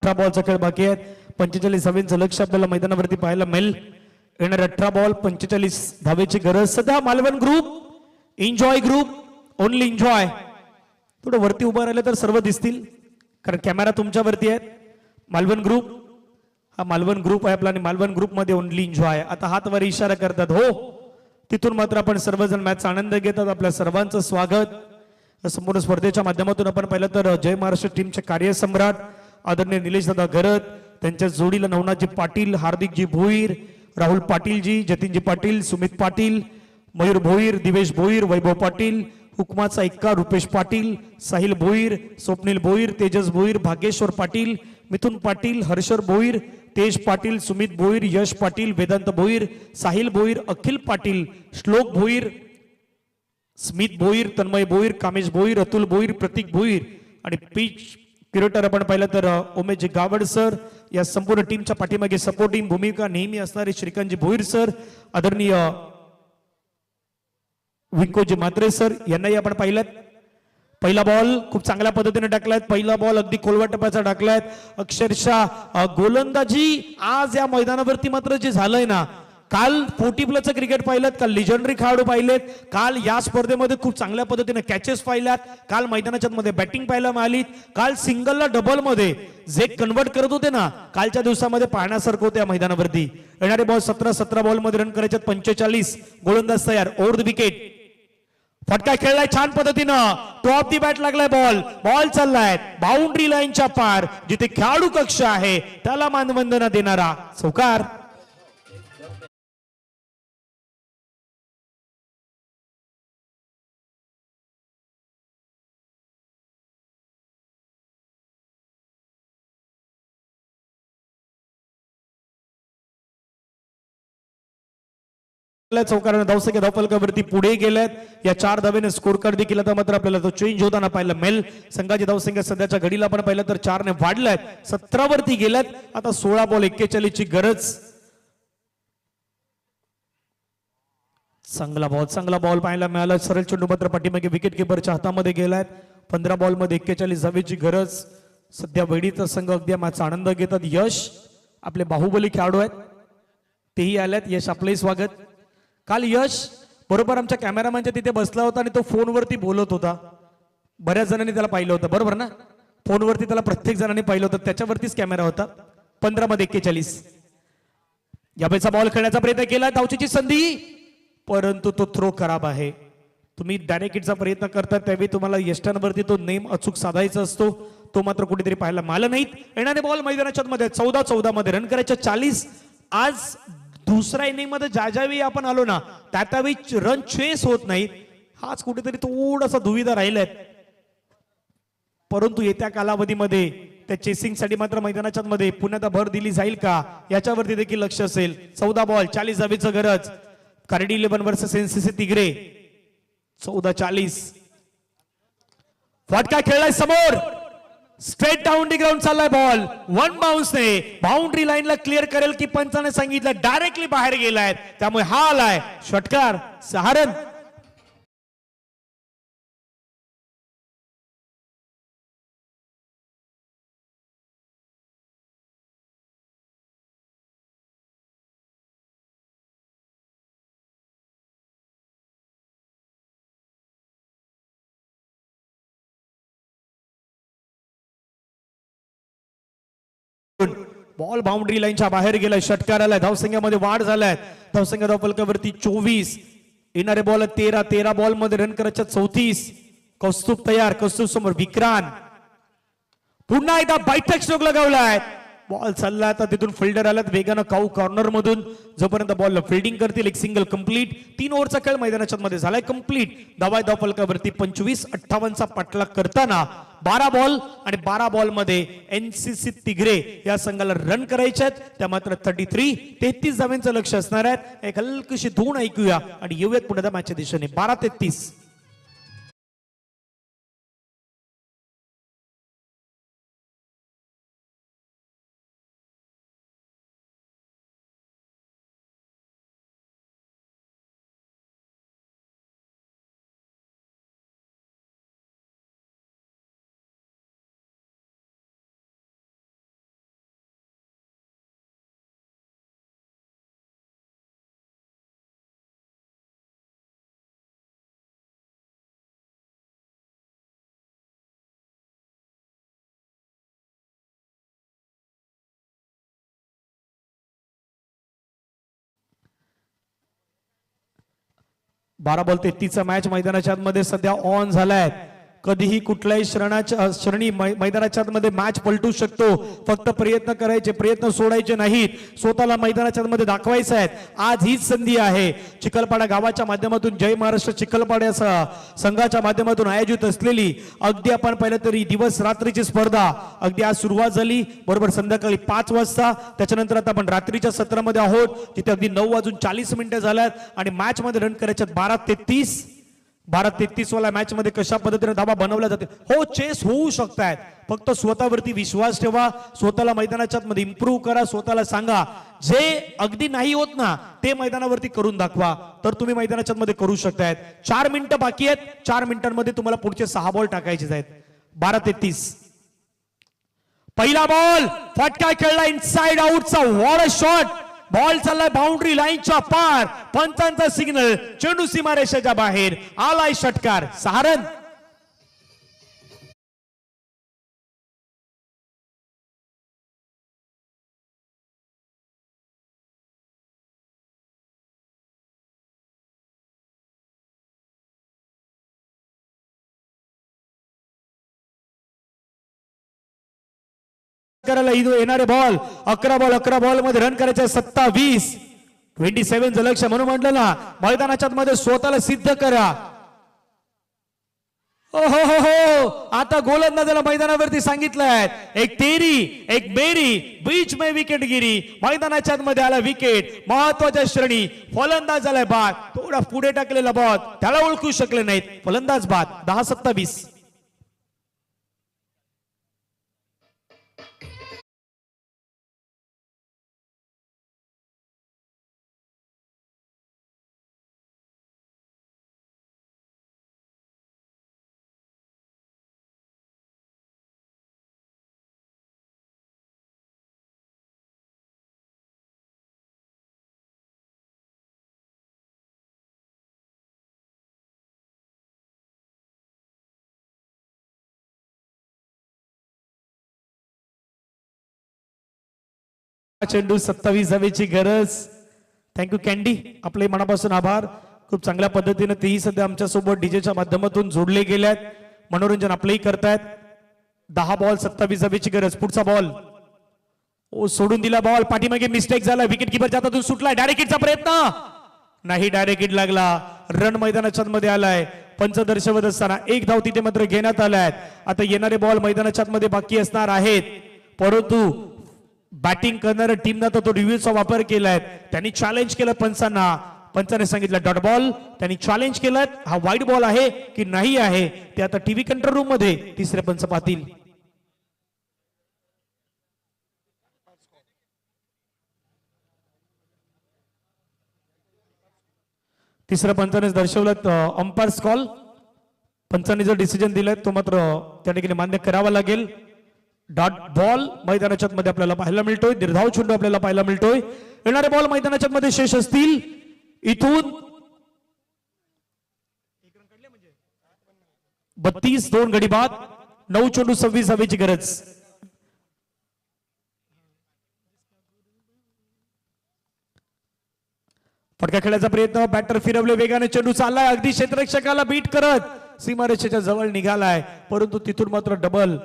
[SPEAKER 1] 18 बॉलचा खेळ बाकी आहे. 45 धावेचं लक्ष आपल्याला मैदानावरती पाहायला मिळेल. येणार 18 बॉल 45 धावेची गरज. सध्या Malvan group, enjoy group, only enjoy. थोडं वरती उभं राहिलं तर सर्व दिसतील, कारण कॅमेरा तुमच्यावरती आहेत. मालवण ग्रुप हा मालवण ग्रुप आहे आपला आणि मालवण ग्रुप मध्ये ओनली एन्जॉय. आता हात वर इशारा करतात हो, तिथून मात्र आपण सर्वजण मॅचचा आनंद घेतात. आपल्या सर्वांचं स्वागत. संपूर्ण स्पर्धेच्या माध्यमातून आपण पाहिलं तर जय महाराष्ट्र टीमचे कार्यसम्राट आदरणीय निलेश दादा गरत, त्यांच्या जोडीला नवनाथजी पाटील, हार्दिकजी भोईर, राहुल पाटीलजी, जतीनजी पाटील, सुमित पाटील, मयूर भोईर, दिवेश भोईर, वैभव पाटील, हुकमाचा एक्का रुपेश पाटील, साहिल भोईर, स्वप्नील भोईर, तेजस भोईर, भाग्येश्वर पाटील, मिथुन पाटील, हर्षर भोईर, तेज पाटील, सुमित भोईर, यश पाटील, वेदांत भोईर, साहिल भोईर, अखिल पाटील, श्लोक भोईर, स्मित भोईर, तन्मय भोईर, कामेश भोईर, अतुल भोईर, प्रतीक भोईर आणि पिच क्युरेटर आपण पाहिलं तर उमेश गावड सर. या संपूर्ण टीमच्या पाठीमागे सपोर्टिंग भूमिका नेहमी असणारे श्रीकांतजी भोईर सर, आदरणीय विंकोजी म्हात्रे सर यांनाही आपण पाहिलं. पहिला बॉल खूप चांगल्या पद्धतीने टाकलाय. पहिला बॉल अगदी खोलवा टप्प्याचा टाकलाय. अक्षरशः गोलंदाजी आज या मैदानावरती मात्र जे झालंय ना, काल 40 प्लसचं क्रिकेट पाहिलं, काल लिजंडरी खेळाडू पाहिलेत, काल या स्पर्धेमध्ये खूप चांगल्या पद्धतीने कॅचेस पाहिल्यात, काल मैदानाच्या मध्ये बॅटिंग पाहायला मिळाली, काल सिंगलला डबल मध्ये जे कन्वर्ट करत होते ना, कालच्या दिवसामध्ये पाहण्यासारखं होतं या मैदानावरती. येणारे बॉल 17 बॉल मध्ये रन करायचे. 45 गोलंदाज तयार. Over the wicket. फटका खेळलाय छान पद्धतीनं. टॉप दी बॅट लागलाय. बॉल चाललाय बाउंड्री लाईनच्या पार, जिथे खेळाडू कक्ष आहे त्याला मानवंदना देणारा चौकार. चौकाराने धावसंख्या धावफलकावरती पुढे गेल्यात. या 4 धावेने स्कोर कार्ड देखील आता मात्र आपल्याला तो चेंज होताना पाहायला मिळेल. संघाची धावसंख्या सध्याच्या घडीला आपण पाहिलं तर 4 ने वाढल्यात, 17 वरती गेल्यात. आता 16 बॉल 41 ची गरज. चांगला बॉल पाहायला मिळाला. सरळ चेंडू मात्र पाठीमागे विकेट किपरच्या हातामध्ये गेलाय. 15 बॉल मध्ये 41 धावेची गरज. सध्या वेडीचा संघ अगदी माझा आनंद घेतात. यश आपले बाहुबली खेळाडू आहेत, तेही आल्यात. यश आपलंही स्वागत. काल यश बरोबर आमच्या कॅमेरामॅनच्या तिथे बसला होता आणि तो फोनवरती बोलत होता. बऱ्याच जणांनी त्याला पाहिलं होतं, बरोबर ना? फोनवरती त्याला प्रत्येक जणांनी पाहिलं होतं, त्याच्यावरतीच कॅमेरा होता. 15 मध्ये 41. यावेळेचा बॉल खेळण्याचा प्रयत्न केला, धावचीची संधी, परंतु तो थ्रो खराब आहे. तुम्ही डायरेक्ट हिटचा प्रयत्न करता त्यावेळी तुम्हाला यष्टांवरती तो नेम अचूक साधायचा असतो, तो मात्र कुठेतरी पाहायला मिळाला नाहीत. येणारे बॉल मैदानाच्या मध्ये 14 मध्ये रन करायचे 40. आज दुसऱ्या इनिंग मध्ये ज्यावेळी आपण आलो ना, त्यावेळी रन चेस होत नाहीत. हाच कुठेतरी थोडासा दुविधा राहिलाय, परंतु येत्या कालावधीमध्ये त्या चेसिंग साठी मात्र मैदानाच्या मध्ये पुन्हा भर दिली जाईल का, याच्यावरती देखील लक्ष असेल. 14 बॉल 40 धावेची गरज. Kardi 11 versus NCC Tigre. 14-40. फटका खेळलाय समोर, स्ट्रेट डाऊन दी ग्राउंड चाललाय बॉल. 1 बाउन्स ने बाउंड्री लाईनला क्लिअर करेल की पंचाने सांगितलं, डायरेक्टली बाहेर गेलाय, त्यामुळे हा आलाय षटकार. 6 रन. बॉल बाउंड्री लाईनच्या बाहेर गेलाय, षटकार आलाय. धावसंख्यामध्ये वाढ झालाय. धावसंख्या धावफलकावरती 24. येणारे बॉल 13 बॉल मध्ये रन करायच्या 34. कौस्तुभ तयार. कौस्तुभ समोर विक्रांत. पुन्हा एकदा बैठक स्ट्रोक लगावलाय. बॉल चालला आता तिथून फिल्डर आलात वेगानं काऊ कॉर्नर मधून. जोपर्यंत बॉल फिल्डिंग करतील एक सिंगल कंप्लीट. 3 ओव्हरचा खेळ मैदानाच्या मध्ये झालाय कंप्लीट. धावफलकावरती 25-58 चा पाठलाग करताना 12 बॉल आणि 12 बॉल मध्ये एनसीसी तिगरे या संघाला रन करायचे आहेत. त्या मात्र 33 धावांचं लक्ष असणार आहेत. एक हलकीशी धून ऐकूया आणि येऊयात पुढे मॅचच्या दिशेने. 12-33. 12-33 मॅच मैदानाच्या आतमध्ये सध्या ऑन झालाय. कधीही कुठल्याही श्रेणी मैदानाच्या आतमध्ये मॅच पलटू शकतो. फक्त प्रयत्न करायचे, प्रयत्न सोडायचे नाहीत. स्वतःला मैदानाच्या आतमध्ये दाखवायचं आहे. आज हीच संधी आहे. चिखलपाडा गावाच्या माध्यमातून जय महाराष्ट्र चिखलपाडा संघाच्या माध्यमातून आयोजित असलेली अगदी आपण पाहिलं तरी दिवस रात्रीची स्पर्धा अगदी आज सुरुवात झाली बरोबर संध्याकाळी 5 वाजता. त्याच्यानंतर आता आपण रात्रीच्या सत्रामध्ये आहोत जिथे अगदी 9:40 झाल्यात आणि मॅच मध्ये रन करायच्यात 12-33 वाला मॅच मध्ये कशा पद्धतीने धावा बनवल्या जाते. हो, चेस होऊ शकतायत. फक्त स्वतःवरती विश्वास ठेवा. स्वतःला मैदानाच्या मध्ये इम्प्रूव्ह करा. स्वतःला सांगा जे अगदी नाही होत ना ते मैदानावरती करून दाखवा. तर तुम्ही मैदानाच्या मध्ये करू शकतायत. 4 मिनिटं बाकी आहेत. 4 मिनिटांमध्ये तुम्हाला पुढचे 6 बॉल टाकायचे आहेत. 12-33 पहिला बॉल फटका खेळला इनसाइड आउटचा. What a shot. बॉल चाललाय बाउंड्री लाईनच्या पार. पंचांचा सिग्नल. चेंडू सीमारेषेच्या बाहेर आलाय. षटकार. 6 रन. करायला येणारे बॉल 11 बॉल मध्ये रन करायचे 27 लक्ष. म्हणून म्हटलं ना मैदानाच्या मध्ये स्वतःला सिद्ध करा. हो हो हो, आता गोलंदाजाला मैदानावरती सांगितलंय एक तेरी एक मेरी बीच में विकेट गिरी. मैदानाच्या मध्ये आला विकेट. महत्वाच्या श्रेणी. फलंदाज आलाय बाद. थोडा पुढे टाकलेला बॉल त्याला ओळखू शकले नाहीत. फलंदाज बाद. 10-27. चेंडू 27 धावेची गरज. Thank you candy. आपले मनापासून आभार. खूप चांगल्या पद्धतीने तेही सध्या आमच्या सोबत डीजेच्या माध्यमातून जोडले गेल्यात. मनोरंजन आपलेही करतायत. 10 बॉल 27 धावेची गरज. पुढचा बॉल ओ सोडून दिला बॉल. पाठीमागे मिस्टेक झाला. Wicket keeper जातातून सुटलाय. डायरेक्ट हिटचा प्रयत्न नाही. डायरेक्ट हिट लागला. रन मैदानाच्या मध्ये आलाय. पंच दर्शवत असताना 1 धाव तिथे मात्र घेण्यात आलाय. आता येणारे बॉल मैदानाच्या मध्ये बाकी असणार आहेत. परंतु बॅटिंग करणाऱ्या टीमनं तर तो रिव्ह्यूचा वापर केलाय. त्यांनी चॅलेंज केलं पंचांना. पंचाने सांगितलं डॉट बॉल. त्यांनी चॅलेंज केलं. हा वाईड बॉल आहे की नाही आहे ते आता टीव्ही कंट्रोल रूम मध्ये तिसरे पंच पाहतील. तिसऱ्या पंचाने दर्शवलं अंपायर्स कॉल. पंचाने जो डिसिजन दिलाय तो मात्र त्या ठिकाणी मान्य करावा लागेल. डॉट बॉल मैदानाच्या मध्ये आपल्याला पाहायला मिळतोय. निर्धाव चेंडू आपल्याला पाहायला मिळतोय. येणारे बॉल मैदानाच्या मध्ये शेष असतील. इथून 32 2 गडी बाद. 9 चेंडू 26 धावेची गरज. फटका खेळायचा प्रयत्न. बॅटर फिरवले. वेगाने चेंडू चाललाय. अगदी क्षेत्ररक्षकाला बीट करत सीमारेषेच्या जवळ निघालाय. परंतु तिथून मात्र डबल.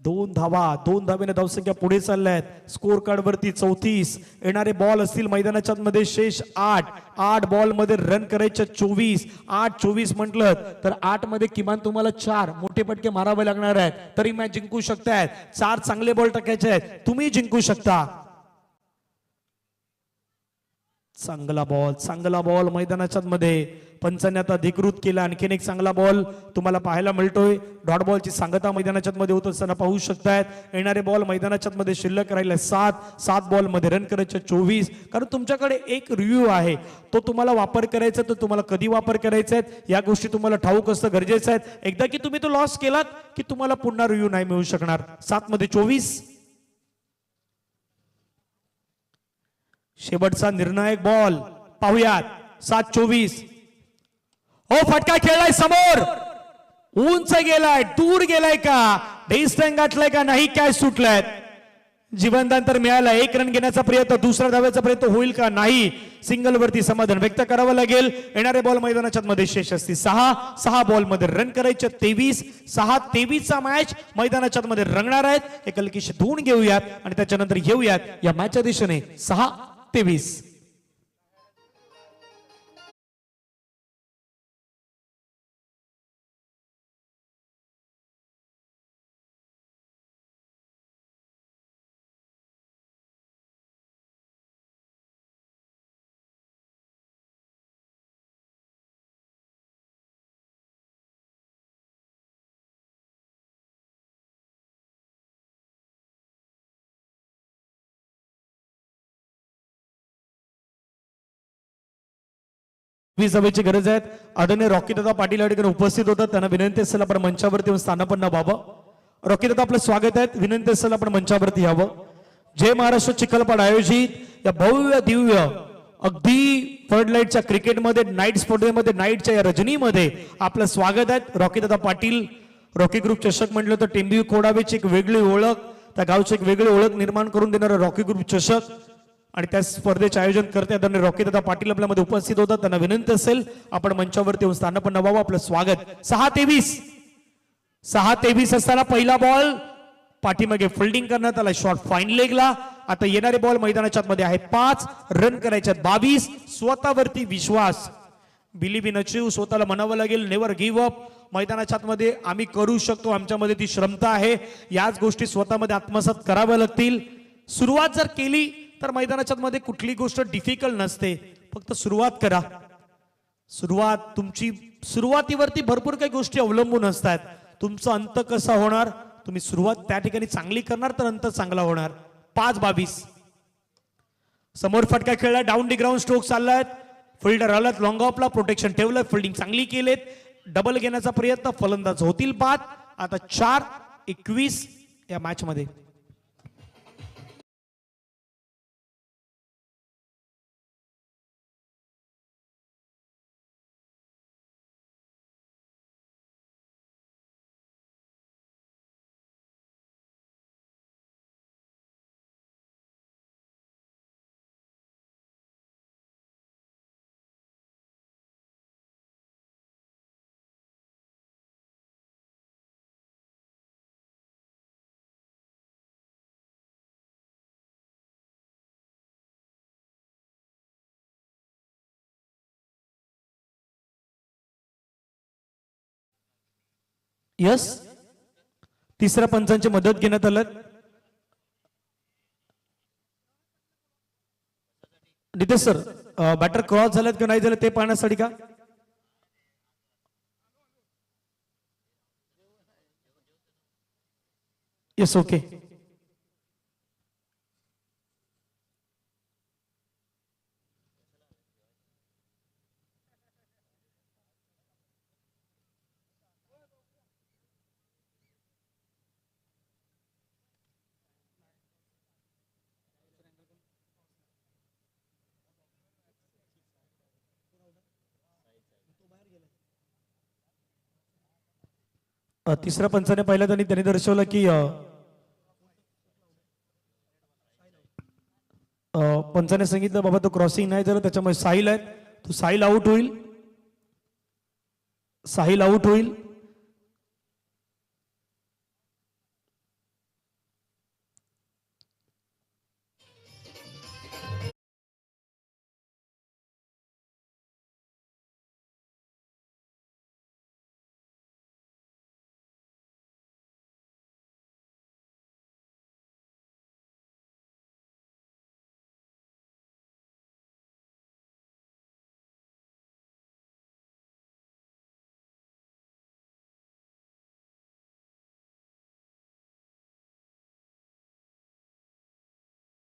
[SPEAKER 1] 2 धावा. 2 धावेने धावसंख्या पुढे चालल्यात. स्कोर कार्ड वरती 34. येणारे बॉल असतील मैदानाच्या मध्ये शेष 8 बॉल मध्ये रन करायचे 24. 8-24 म्हटलं तर 8 मध्ये किमान तुम्हाला 4 मोठे फटके मारावे लागणार आहेत. तरी मॅच जिंकू शकतायत. 4 चांगले बॉल टाकायचे आहेत. तुम्ही जिंकू शकता. चांगला बॉल मैदानाच्या मध्ये पंचांनी आता अधिकृत केला. आणखीन एक चांगला बॉल तुम्हाला पाहायला मिळतोय. डॉट बॉलची सांगता मैदानाच्या मध्ये होत असताना पाहू शकतायत. येणारे बॉल मैदानाच्या मध्ये शिल्लक राहिले 7 बॉल मध्ये रन करायचे 24. कारण तुमच्याकडे एक रिव्ह्यू आहे तो तुम्हाला वापर करायचा. तो तुम्हाला कधी वापर करायचा आहे या गोष्टी तुम्हाला ठाऊक असणं गरजेचं आहे. एकदा की तुम्ही तो लॉस केलात की तुम्हाला पुन्हा रिव्ह्यू नाही मिळू शकणार. 7 मध्ये 24. शेवटचा निर्णायक बॉल पाहूयात. 7-24. हो फटका खेळलाय समोर. उंच गेलाय. दूर गेलाय का. डिस्टन्स गाठलाय का नाही. काय सुटलाय. जीवनदान तर मिळाला, 1 रन घेण्याचा प्रयत्न, दुसरा धाव्याचा प्रयत्न होईल का नाही, सिंगल वरती समाधान व्यक्त करावं लागेल. येणारे बॉल मैदानाच्या मध्ये शेष असतील 6 बॉल मध्ये रन करायचे 23. 6-23 मॅच मैदानाच्या मध्ये रंगणार आहेत. एक हलकीशी धून घेऊयात आणि त्याच्यानंतर येऊयात या मॅचच्या दिशेने. 6-23. सभेची गरज आहे. आदरणीय रॉकीदादा पाटील या ठिकाणी उपस्थित होतात. त्यांना विनंती असेल आपण मंचावरती येऊन स्थानापन्न व्हावं. रॉकीदादा आपलं स्वागत आहे. विनंती असेल आपण मंचावरती यावं. जय महाराष्ट्र चिखलपाड आयोजित या भव्य दिव्य अगदी फ्लड लाईटच्या क्रिकेटमध्ये नाईट स्पर्धेमध्ये नाईटच्या या रजनीमध्ये आपलं स्वागत आहे. रॉकीदादा पाटील रॉकी ग्रुप चषक म्हटलं तर टेंबी खोडावेची एक वेगळी ओळख, त्या गावची एक वेगळी ओळख निर्माण करून देणारं रॉकी ग्रुप चषक आणि त्या स्पर्धेचे आयोजन करते आदरणीय रॉकीदादा पाटील आपल्यामध्ये उपस्थित होतात. त्यांना विनंती असेल आपण मंचावरती येऊन स्थानापन्न व्हावं. आपलं स्वागत. 6-23 असताना पहिला बॉल पाठीमागे फिल्डिंग करण्यात आला, शॉट फाईन लेगला. आता येणारे बॉल मैदानाच्या मध्ये आहेत 5 रन करायचे 22. स्वतःवरती विश्वास, बिलीव्ह इन अचीव्ह, स्वतःला म्हणावं लागेल नेव्हर गिव्ह अप. मैदानाच्या मध्ये आम्ही करू शकतो, आमच्यामध्ये ती क्षमता आहे. याच गोष्टी स्वतःमध्ये आत्मसात कराव्या लागतील. सुरुवात जर केली तर मैदानाच्या मध्ये कुठली गोष्ट डिफिकल्ट नसते, फक्त सुरुवात करा. सुरुवात तुमची, सुरुवातीवरती भरपूर काही गोष्टी अवलंबून असतात. तुमचा अंत कसा होणार, तुम्ही सुरुवात त्या ठिकाणी चांगली करणार तर अंत चांगला होणार. 5-22. समोर फटका खेळला, डाऊन डी ग्राउंड स्ट्रोक चाललाय, फिल्डर आलात लॉंग ऑफला, प्रोटेक्शन ठेवलं, फिल्डिंग चांगली केलेत, डबल घेण्याचा प्रयत्न, फलंदाज होतील बाद. आता 4-21 या मॅच मध्ये. यस, तिसऱ्या पंचांची मदत घेण्यात आलं. नितेश सर, बॅटर क्रॉस झालेत का नाही झाले ते पाहण्यासाठी का? Yes, okay. तिसऱ्या पंचाने पाहिलं आणि त्यांनी दर्शवलं की पंचाने सांगितलं बाबा तो क्रॉसिंग नाही झालं, त्याच्यामुळे साहिल आहे, तो साहिल आउट होईल. साहिल आउट होईल.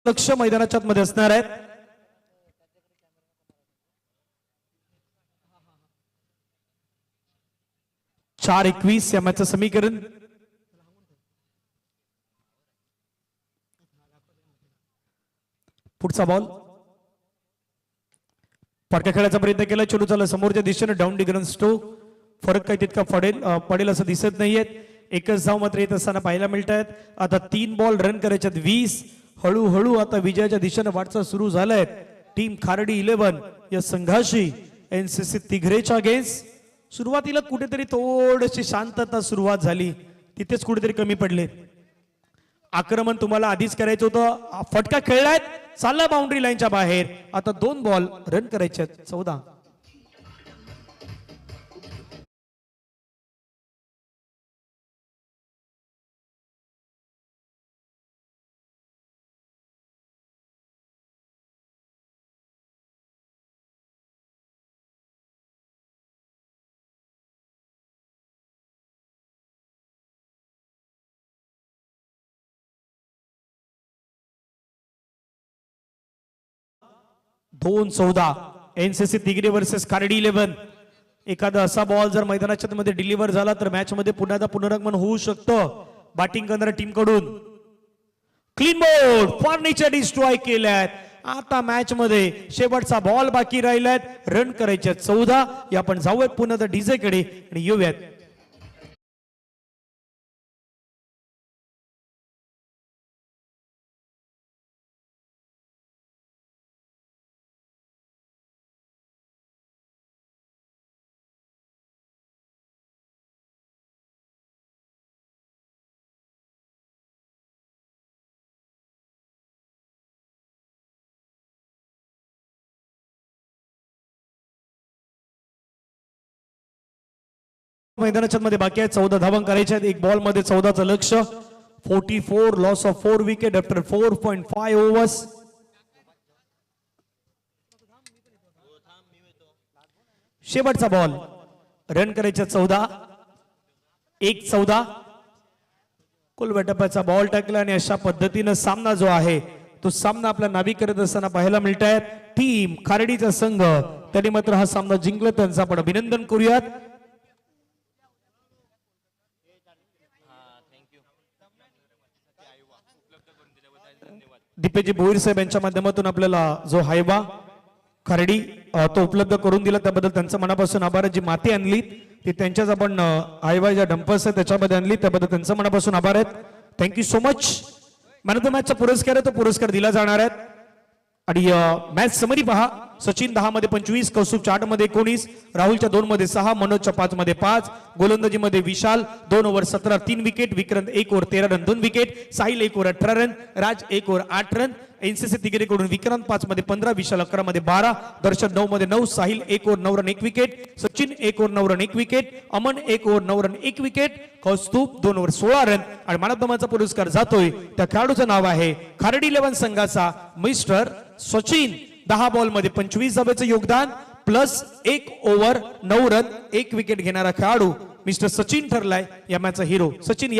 [SPEAKER 1] लक्ष मैदानाच्या मध्ये असणार आहेत. चार 21 या मॅचचं समीकरण. पुढचा बॉल फटका खेळायचा प्रयत्न केला, चेंडू चालला समोरच्या दिशेने, डाऊन डिग्रन स्ट्रोक, फरक काही तितका पडेल असं दिसत नाहीये. एकच धाव मात्र येत असताना पाहायला मिळत आहेत. आता 3 बॉल रन करायच्यात 20. हळूहळू आता विजयाच्या दिशेने वाटचाल सुरू झालाय. टीम खारडी 11 या संघाशी एनसीसी तिघरेच्या अगेन्स्ट. सुरुवातीला कुठेतरी थोडीशी शांतता सुरुवात झाली, तिथेच कुठेतरी कमी पडले. आक्रमण तुम्हाला आधीच करायचं होतं. फटका खेळलाय, चालला बाउंड्री लाईनच्या बाहेर. आता 2 बॉल रन करायचे 14. दोन 14 एनसीसी तिगरे वर्सेस खारडी 11. एखादा असा बॉल जर मैदानाच्या मध्ये डिलिव्हर झाला तर मॅच मध्ये पुन्हा पुनरागमन होऊ शकतं. बॅटिंग करणाऱ्या टीम कडून क्लीन बोल्ड फर्निचर डिस्ट्रॉय केल्यात. आता मॅच मध्ये शेवटचा बॉल बाकी राहिलाय. रन करायचे 14. या आपण जाऊयात पुन्हा डीजे कडे आणि येऊयात. मैदानाच्या मध्ये बाकी आहेत 14 धावा करायच्या आहेत. एक बॉल मध्ये 14चं लक्ष. 44 loss of 4 wicket after 4.5 overs. शेवटचा बॉल रन करायच्या 14. 1-14 कुलवटपाचा बॉल टाकला आणि अशा पद्धतीनं सामना जो आहे तो सामना आपला नावी करत असताना पाहायला मिळत आहे. टीम खारडीचा संघ त्यांनी मात्र हा सामना जिंकला, त्यांचं आपण अभिनंदन करूयात. दीपेजी भोईर साहेब यांच्या माध्यमातून आपल्याला जो हायबा खरडी तो उपलब्ध करून दिला त्याबद्दल त्यांचं मनापासून आभार. जी माती आणली ती त्यांच्याच आपण हायबा ज्या डंपर्स आहेत त्याच्यामध्ये आणली त्याबद्दल त्यांचं मनापासून आभार आहेत. Thank you so much. Man of the मॅचचा पुरस्कार आहे तो पुरस्कार दिला जाणार आहे. आणि मॅच समरी पहा. सचिन 10 मध्ये 25, कौस्तुभ 8 मध्ये 19, राहुलच्या 2 मध्ये 6, मनोजच्या 5 मध्ये 5, गोलंदाजी मध्ये Vishal 2 over 17 3 wicket, Vikrant 1 over 13 run 2 wicket, Sahil 1 over 18 run, Raj 1 over 8 run. NCC तिगरेकडून विक्रांत 5 मध्ये 15, विशाल 11 मध्ये 12, दर्शन 9 मध्ये 9, Sahil 1 over 9 run 1 wicket, Sachin 1 over 9 run 1 wicket, Aman 1 over 9 run 1 wicket, Kaustubh 2 over 16 run. आणि मॅन ऑफ द मॅचचा पुरस्कार जातोय त्या खेळाडूचं नाव आहे खारडी 11 संघाचा मिस्टर सचिन. 10 बॉल मध्ये 25 धावेचं योगदान प्लस 1 ओव्हर 9 रन 1 विकेट घेणारा खेळाडू मिस्टर सचिन ठरलाय या मॅचचा हिरो. सचिन